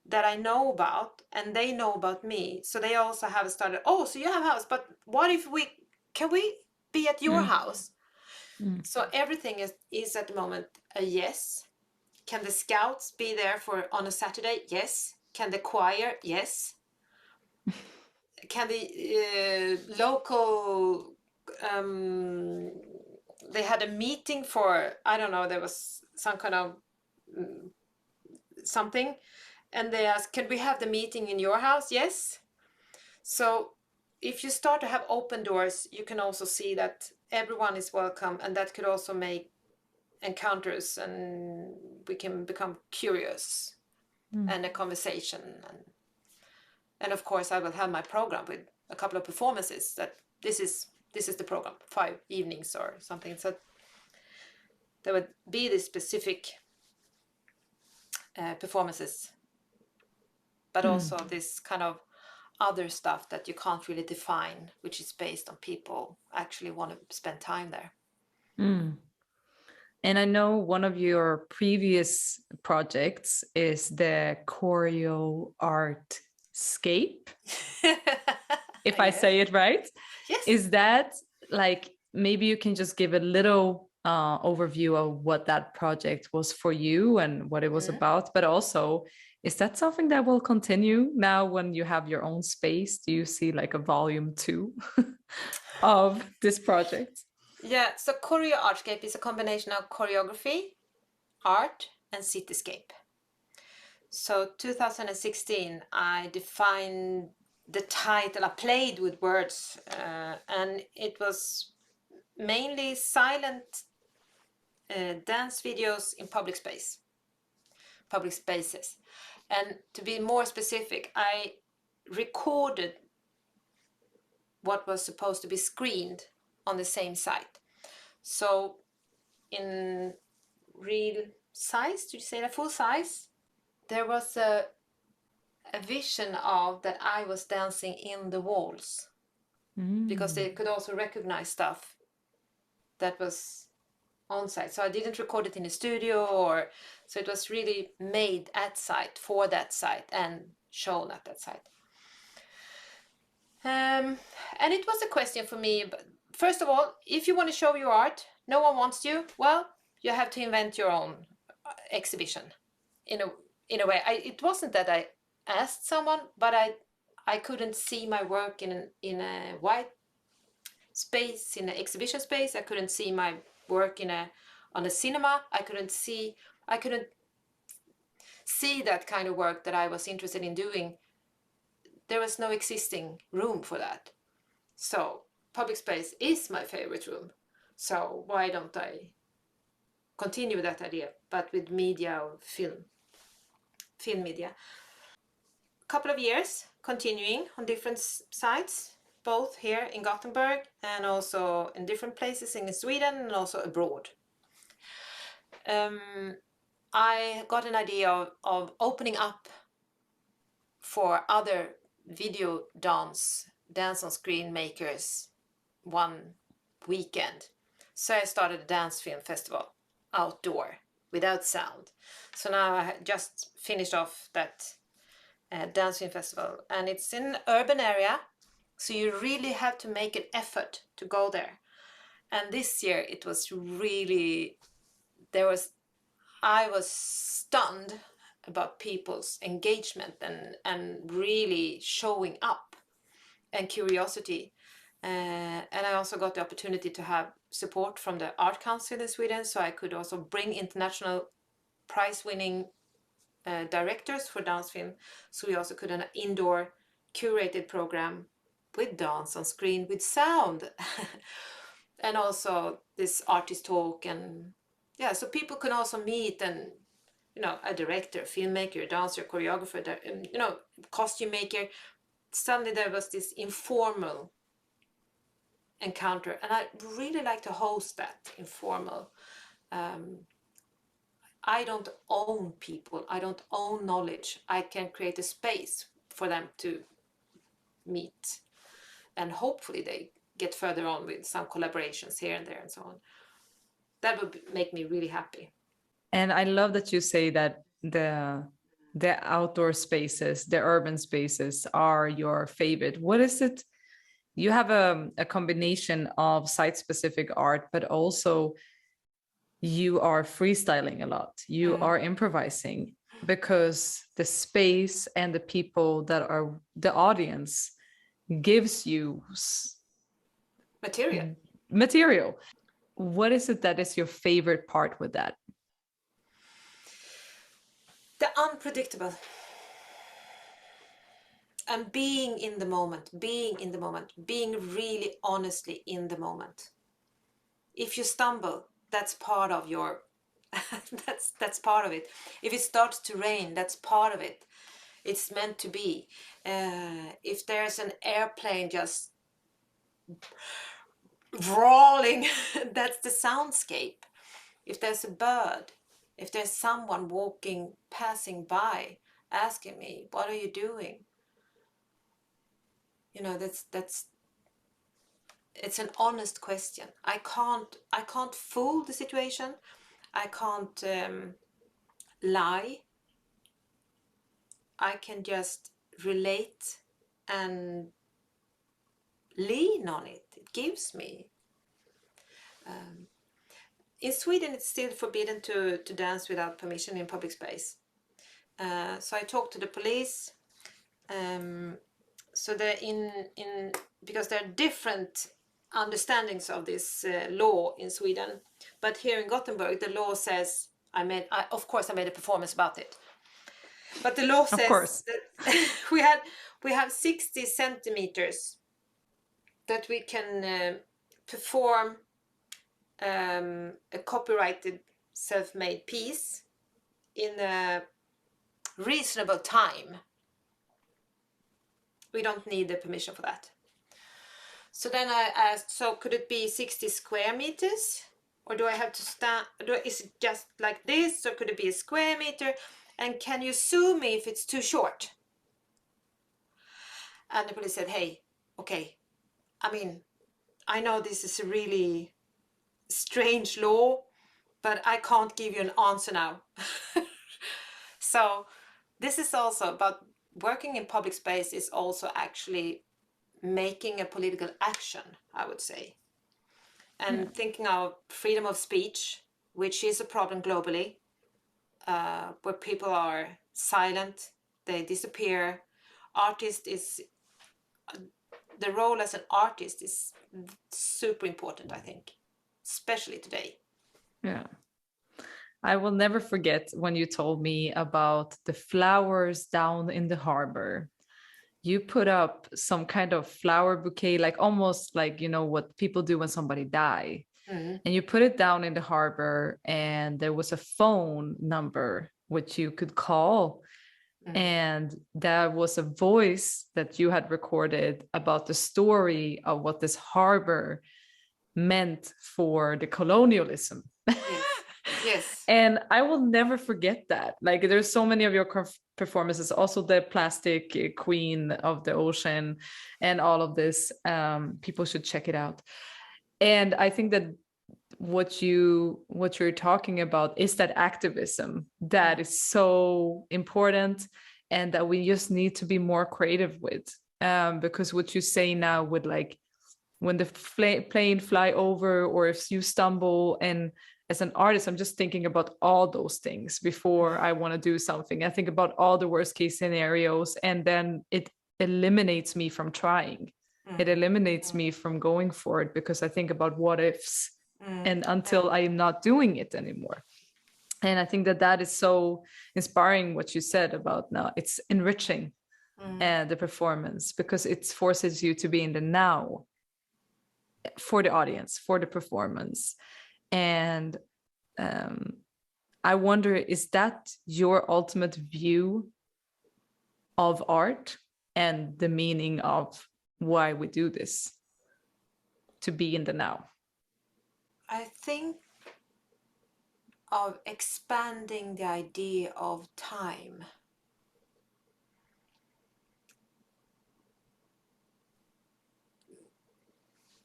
that I know about, and they know about me. So they also have started, oh, so you have a house, but what if can we be at your house? So everything is at the moment a yes. Can the scouts be there on a Saturday? Yes. Can the choir? Yes. Can the local they had a meeting for, I don't know, there was some kind of something, and they asked, can we have the meeting in your house? Yes. So if you start to have open doors, you can also see that everyone is welcome, and that could also make encounters, and we can become curious and a conversation. And of course I will have my program with a couple of performances that this is the program, 5 evenings or something. So there would be this specific performances, but also this kind of other stuff that you can't really define, which is based on people actually want to spend time there. And I know one of your previous projects is the choreo art scape, if I say it right. Yes. Is that like, maybe you can just give a little overview of what that project was for you and what it was about. But also, is that something that will continue now when you have your own space? Do you see like a volume 2 of this project? Yeah, so Choreo Artscape is a combination of choreography, art, and cityscape. So 2016, I defined the title, I played with words, and it was mainly silent dance videos in public spaces. And to be more specific, I recorded what was supposed to be screened on the same site. So in real size, did you say that, full size? There was a vision of that I was dancing in the walls, because they could also recognize stuff that was on site. So I didn't record it in a studio, so it was really made at site for that site and shown at that site. And it was a question for me. But first of all, if you want to show your art, no one wants you. Well, you have to invent your own exhibition. In a way, it wasn't that I asked someone, but I couldn't see my work in a white space, in an exhibition space. I couldn't see my work on a cinema. I couldn't see that kind of work that I was interested in doing. There was no existing room for that. So public space is my favorite room. So why don't I continue that idea, but with media or film media? A couple of years continuing on different sites, both here in Gothenburg and also in different places in Sweden and also abroad. I got an idea of opening up for other video dance on screen makers one weekend. So I started a dance film festival outdoor without sound. So now I just finished off that dance film festival, and it's in an urban area, so you really have to make an effort to go there. And this year it was really, I was stunned about people's engagement and really showing up and curiosity. And I also got the opportunity to have support from the Art Council in Sweden, so I could also bring international prize-winning directors for dance film. So we also could have an indoor curated program with dance on screen with sound. And also this artist talk, and yeah, so people can also meet, and a director, filmmaker, dancer, choreographer, costume maker. Suddenly there was this informal encounter, and I really like to host that informal. I don't own people, I don't own knowledge. I can create a space for them to meet, and hopefully they get further on with some collaborations here and there and so on. That would make me really happy. And I love that you say that the outdoor spaces, the urban spaces are your favorite. What is it? You have a combination of site-specific art, but also you are freestyling a lot. You are improvising, because the space and the people that are the audience gives you material. What is it that is your favorite part with that? The unpredictable. And being in the moment, being really honestly in the moment. If you stumble, that's part of your that's part of it. If it starts to rain, that's part of it. It's meant to be. If there's an airplane just brawling, that's the soundscape. If there's a bird, if there's someone passing by, asking me, "What are you doing?" That's it's an honest question. I can't fool the situation. I can't lie. I can just relate and lean on it. It gives me. in Sweden, it's still forbidden to dance without permission in public space. So I talked to the police. So they're in because there are different understandings of this law in Sweden, but here in Gothenburg, the law says of course I made a performance about it, but the law Of says course. that we have 60 centimeters that we can perform a copyrighted self-made piece in a reasonable time. We don't need the permission for that. So then I asked, so could it be 60 square meters? Or do I have to stand, is it just like this? Or could it be a square meter? And can you sue me if it's too short? And the police said, hey, okay, I mean, I know this is a really strange law, but I can't give you an answer now. So this is also about working in public space is also actually making a political action, I would say. And thinking of freedom of speech, which is a problem globally, where people are silent, they disappear. The role as an artist is super important, I think, especially today. Yeah. I will never forget when you told me about the flowers down in the harbor. You put up some kind of flower bouquet, like almost like, you know, what people do when somebody die. Mm. And you put it down in the harbor, and there was a phone number which you could call. And there was a voice that you had recorded about the story of what this harbor meant for the colonialism. Yes. Yes. And I will never forget that. Like, there's so many of your performances, also the plastic queen of the ocean and all of this. People should check it out. And I think that what you're talking about is that activism that is so important, and that we just need to be more creative with. Because what you say now with, like, when the plane fly over, or if you stumble, and as an artist, I'm just thinking about all those things before I want to do something. I think about all the worst case scenarios, and then it eliminates me from trying. It eliminates me from going for it, because I think about what ifs, and until I am not doing it anymore. And I think that that is so inspiring, what you said about now. It's enriching the performance, because it forces you to be in the now for the audience, for the performance. And I wonder, is that your ultimate view of art and the meaning of why we do this, to be in the now? I think of expanding the idea of time.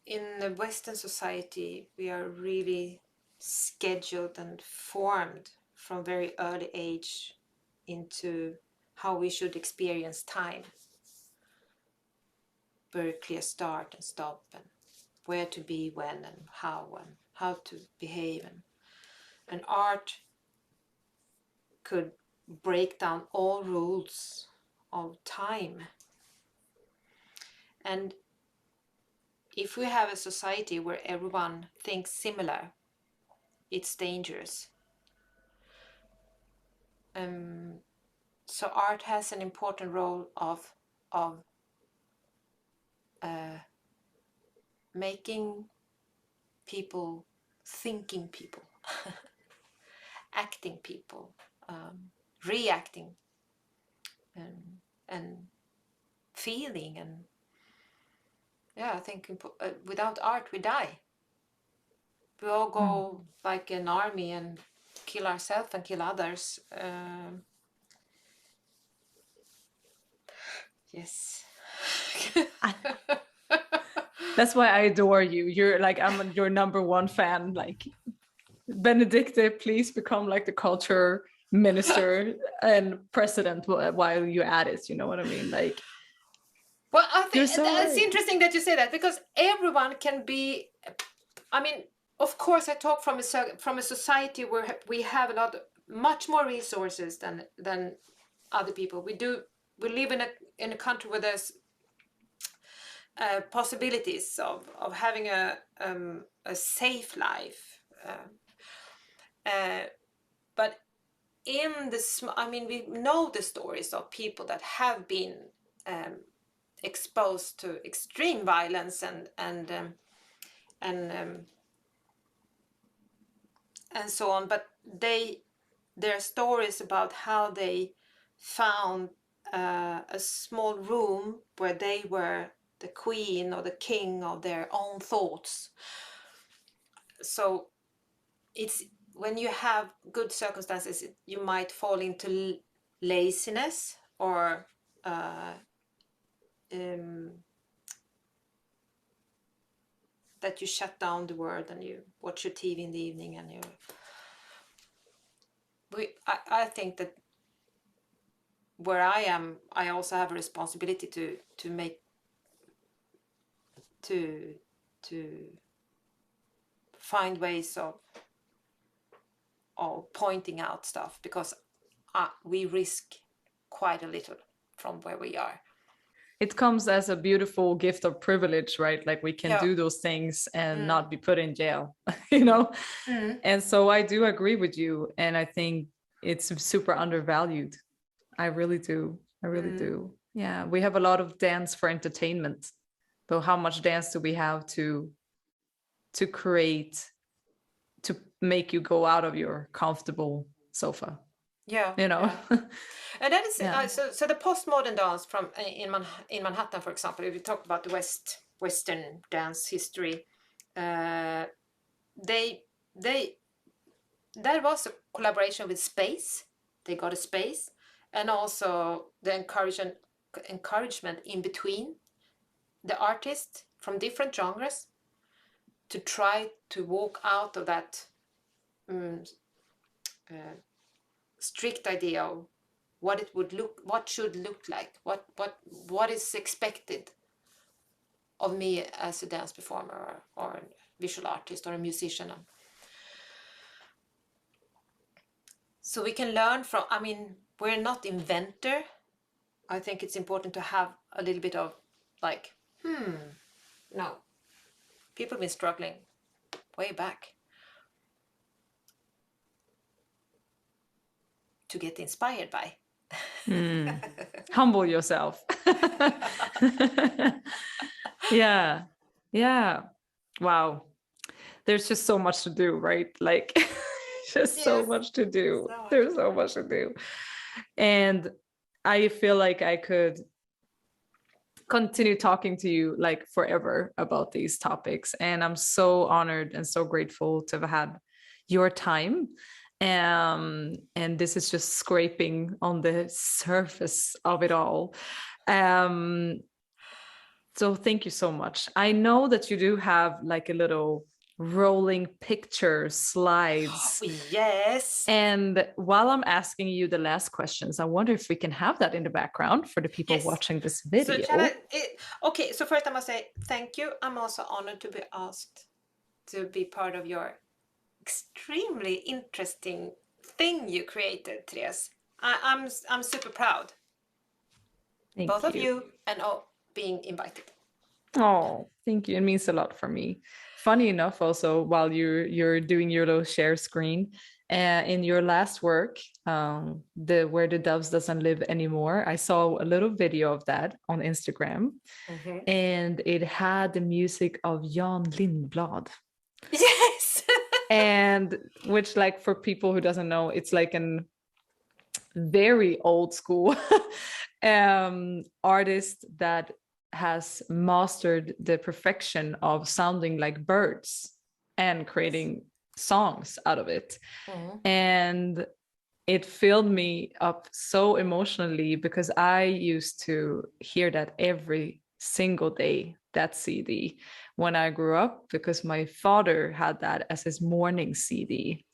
In the Western society, we are really scheduled and formed from very early age into how we should experience time. Very clear start and stop, and where to be, when, and how to behave. And art could break down all rules of time. And if we have a society where everyone thinks similar, it's dangerous. So art has an important role of making people, thinking people, acting people, reacting, and feeling. And yeah, I think without art we die. We all go like an army and kill ourselves and kill others. Yes. That's why I adore you. You're like, I'm your number one fan. Like, Benedikte, please become like the culture minister and president while you're at it. You know what I mean? Like, well, I think so it's right. interesting that you say that, because everyone can be, I mean, of course, I talk from a society where we have much more resources than other people. We live in a country where there's possibilities of having a safe life, but in this, I mean, we know the stories of people that have been exposed to extreme violence and so on, but their stories about how they found a small room where they were the queen or the king of their own thoughts. So it's when you have good circumstances, you might fall into laziness or that you shut down the world and you watch your TV in the evening and I think that where I am, I also have a responsibility to make to find ways of pointing out stuff, because we risk quite a little from where we are. It comes as a beautiful gift of privilege, right? Like we can do those things and not be put in jail, you know? And so I do agree with you. And I think it's super undervalued. I really do. I really do. Yeah. We have a lot of dance for entertainment, but how much dance do we have to create, to make you go out of your comfortable sofa? Yeah. You know? Yeah. And that is so the postmodern dance from in Manhattan, for example, if we talk about the Western dance history, there was a collaboration with space. They got a space, and also the encouragement in between the artists from different genres to try to walk out of that strict idea of what should look like, what is expected of me as a dance performer or a visual artist or a musician. So we can learn from, I mean, we're not inventor. I think it's important to have a little bit of like, no, people have been struggling way back to get inspired by. Humble yourself. Yeah. Wow. There's just so much to do, right? Like just so much to do. There's so much to do. And I feel like I could continue talking to you like forever about these topics. And I'm so honored and so grateful to have had your time. And this is just scraping on the surface of it all. So thank you so much. I know that you do have like a little rolling picture slides. Yes. And while I'm asking you the last questions, I wonder if we can have that in the background for the people watching this video. So okay, so first I must say thank you. I'm also honored to be asked to be part of your extremely interesting thing you created, Therese. I'm super proud. Both of you and being invited. Oh, thank you. It means a lot for me. Funny enough, also, while you're doing your little share screen, in your last work, Where the Doves Doesn't Live Anymore, I saw a little video of that on Instagram, and it had the music of Jan Lindblad. Yes. And which, like, for people who doesn't know, it's like an very old school artist that has mastered the perfection of sounding like birds and creating songs out of it. And it filled me up so emotionally because I used to hear that every single day, that CD, when I grew up, because my father had that as his morning CD.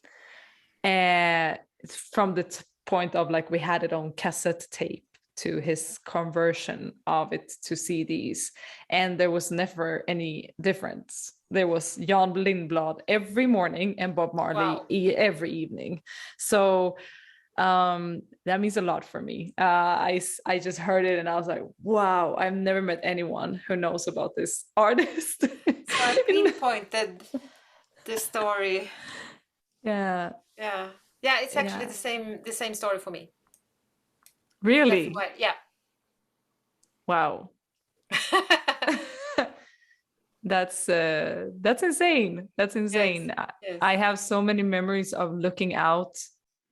And from the point of like, we had it on cassette tape. to his conversion of it to CDs, and there was never any difference. There was Jan Lindblad every morning and Bob Marley Wow. every evening. So that means a lot for me. I just heard it and I was like, wow, I've never met anyone who knows about this artist. So I pinpointed the story. Yeah, Yeah. Yeah, it's actually yeah. the same story for me. That's Really? why, yeah. Wow. That's insane. That's Yes. insane. Yes. I have so many memories of looking out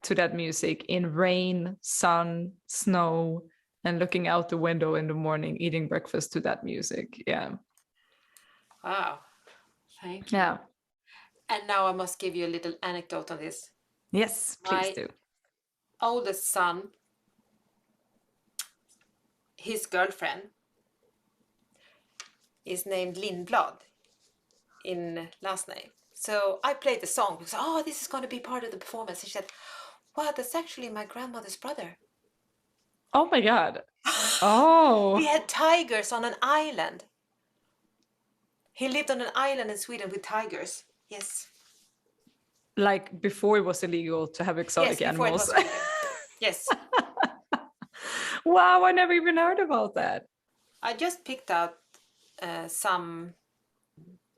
to that music in rain, sun, snow, and looking out the window in the morning, eating breakfast to that music. Yeah. Wow. Thank you. Yeah. And now I must give you a little anecdote on this. Yes, please My do. oldest son, his girlfriend, is named Lindblad in last name. So I played the song because, oh, this is going to be part of the performance. He said, wow, that's actually my grandmother's brother. Oh my God. He Oh, had tigers on an island. He lived on an island in Sweden with tigers. Yes. like before it was illegal to have Yes, exotic before it animals. was illegal. Yes. Wow, I never even heard about that. I just picked out some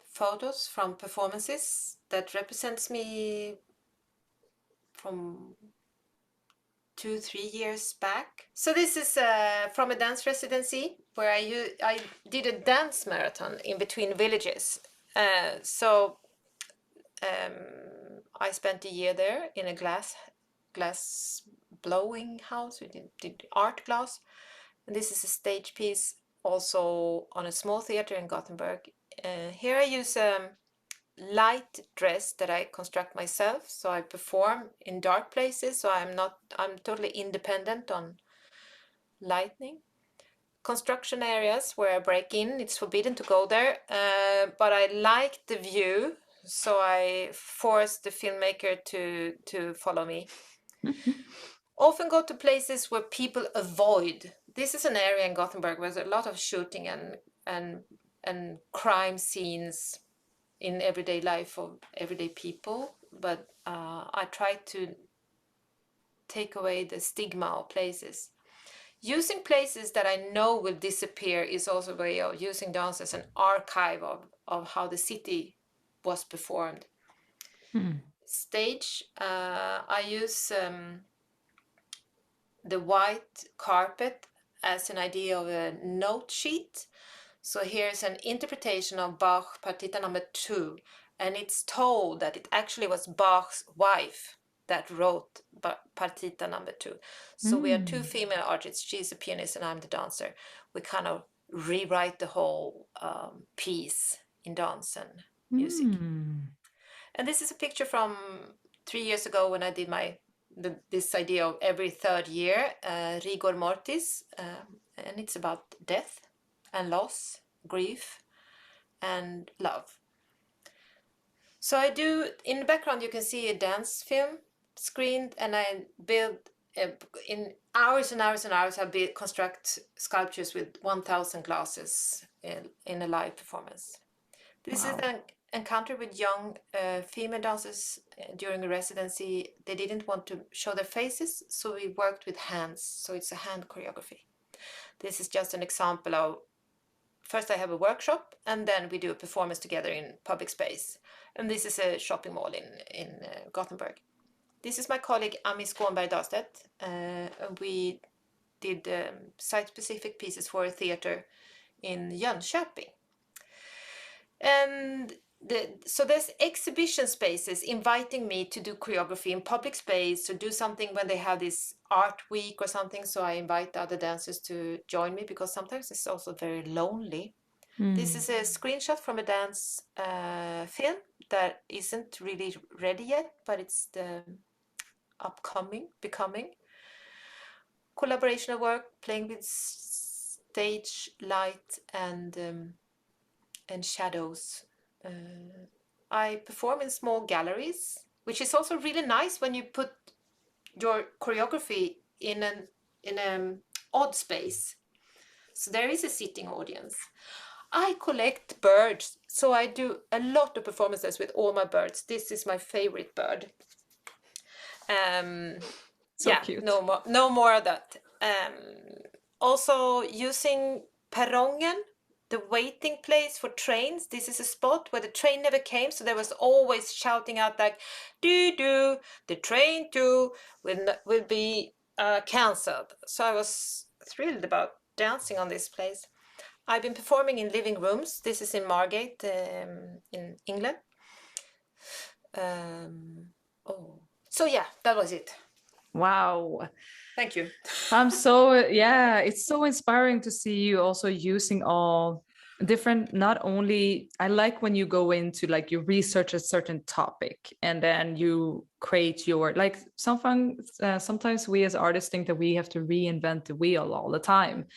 photos from performances that represents me from 2-3 years back. So this is from a dance residency where I did a dance marathon in between villages. So I spent a year there in a glass blowing house. We did art glass, and this is a stage piece also on a small theater in Gothenburg. Here I use light dress that I construct myself, so I perform in dark places, so I'm totally independent on lighting. Construction areas where I break in, it's forbidden to go there, but I like the view, so I force the filmmaker to follow me. Often go to places where people avoid. This is an area in Gothenburg where there's a lot of shooting and crime scenes in everyday life of everyday people, but I try to take away the stigma of places. Using places that I know will disappear is also a way of using dance as an archive of how the city was performed. Stage, I use the white carpet as an idea of a note sheet. So here's an interpretation of Bach Partita number 2, and it's told that it actually was Bach's wife that wrote Partita number 2. So we are two female artists. She's a pianist and I'm the dancer. We kind of rewrite the whole piece in dance and music. And this is a picture from 3 years ago when I did this idea of every third year, Rigor Mortis, and it's about death and loss, grief, and love. So I do, in the background you can see a dance film screened, and I build, in hours and hours and hours, I construct sculptures with 1,000 glasses in a live performance. This is an encounter with young female dancers during a residency. They didn't want to show their faces, so we worked with hands, so it's a hand choreography. This is just an example of, first I have a workshop and then we do a performance together in public space. And this is a shopping mall in Gothenburg. This is my colleague Ami Skånberg Dastedt. We did site-specific pieces for a theater in Jönköping. And so there's exhibition spaces inviting me to do choreography in public space or do something when they have this art week or something. So I invite other dancers to join me because sometimes it's also very lonely. This is a screenshot from a dance film that isn't really ready yet, but it's the becoming collaboration of work, playing with stage light and shadows. I perform in small galleries, which is also really nice when you put your choreography in a odd space. So there is a sitting audience. I collect birds, so I do a lot of performances with all my birds. This is my favorite bird. So Yeah, cute. no more of that. Also using perrongen, the waiting place for trains. This is a spot where the train never came, so there was always shouting out like, "Do the train too will be cancelled." So I was thrilled about dancing on this place. I've been performing in living rooms. This is in Margate, in England. So yeah, that was it. Wow. Thank you. It's so inspiring to see you also using all different, not only, I like when you go into like you research a certain topic and then you create your, like sometimes we as artists think that we have to reinvent the wheel all the time.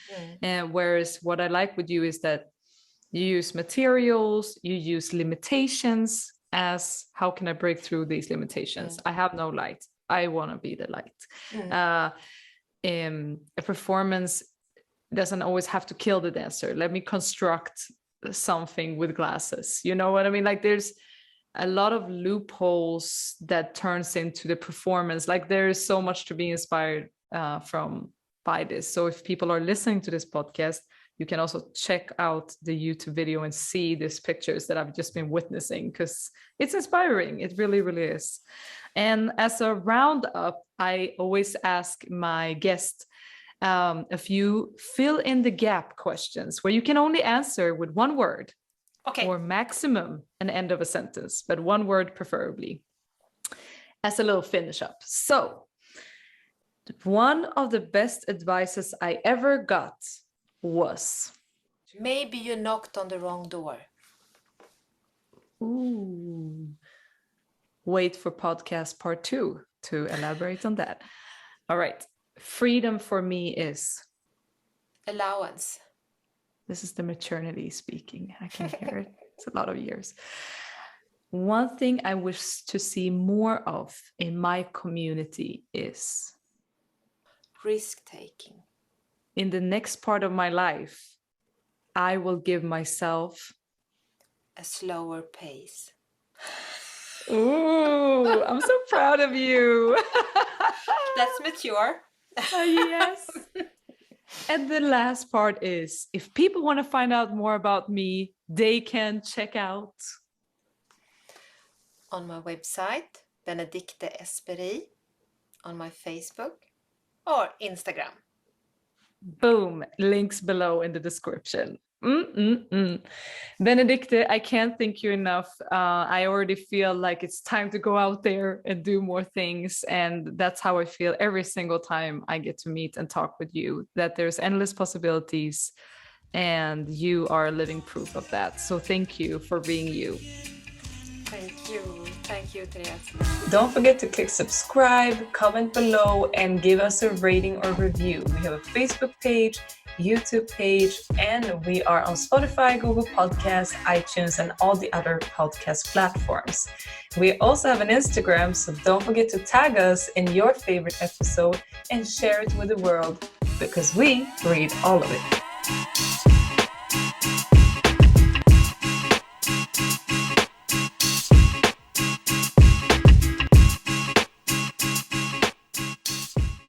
And whereas what I like with you is that you use materials, you use limitations as how can I break through these limitations? I have no light. I want to be the light. A performance doesn't always have to kill the dancer. Let me construct something with glasses. You know what I mean? Like there's a lot of loopholes that turns into the performance. Like there is so much to be inspired from by this. So if people are listening to this podcast, you can also check out the YouTube video and see these pictures that I've just been witnessing because it's inspiring. It really, really is. And as a roundup, I always ask my guest a few fill in the gap questions where you can only answer with one word. Okay. Or maximum an end of a sentence, but one word preferably. As a little finish up. So, one of the best advices I ever got was, maybe you knocked on the wrong door. ooh, wait for podcast part 2 to elaborate on that. All right. Freedom for me is allowance. This is the maternity speaking. I can hear it. It's a lot of years. One thing I wish to see more of in my community is risk-taking. In the next part of my life, I will give myself a slower pace. Ooh, I'm so proud of you. That's mature. Yes. And the last part is, if people want to find out more about me, they can check out on my website, Benedikte Esperi, on my Facebook or Instagram. Boom, links below in the description. Benedikte, I can't thank you enough. I already feel like it's time to go out there and do more things. And that's how I feel every single time I get to meet and talk with you, that there's endless possibilities and you are a living proof of that. So thank you for being you. Thank you, Therese. Don't forget to click subscribe, comment below, and give us a rating or review. We have a Facebook page, YouTube page, and we are on Spotify, Google Podcasts, iTunes, and all the other podcast platforms. We also have an Instagram, so don't forget to tag us in your favorite episode and share it with the world because we read all of it.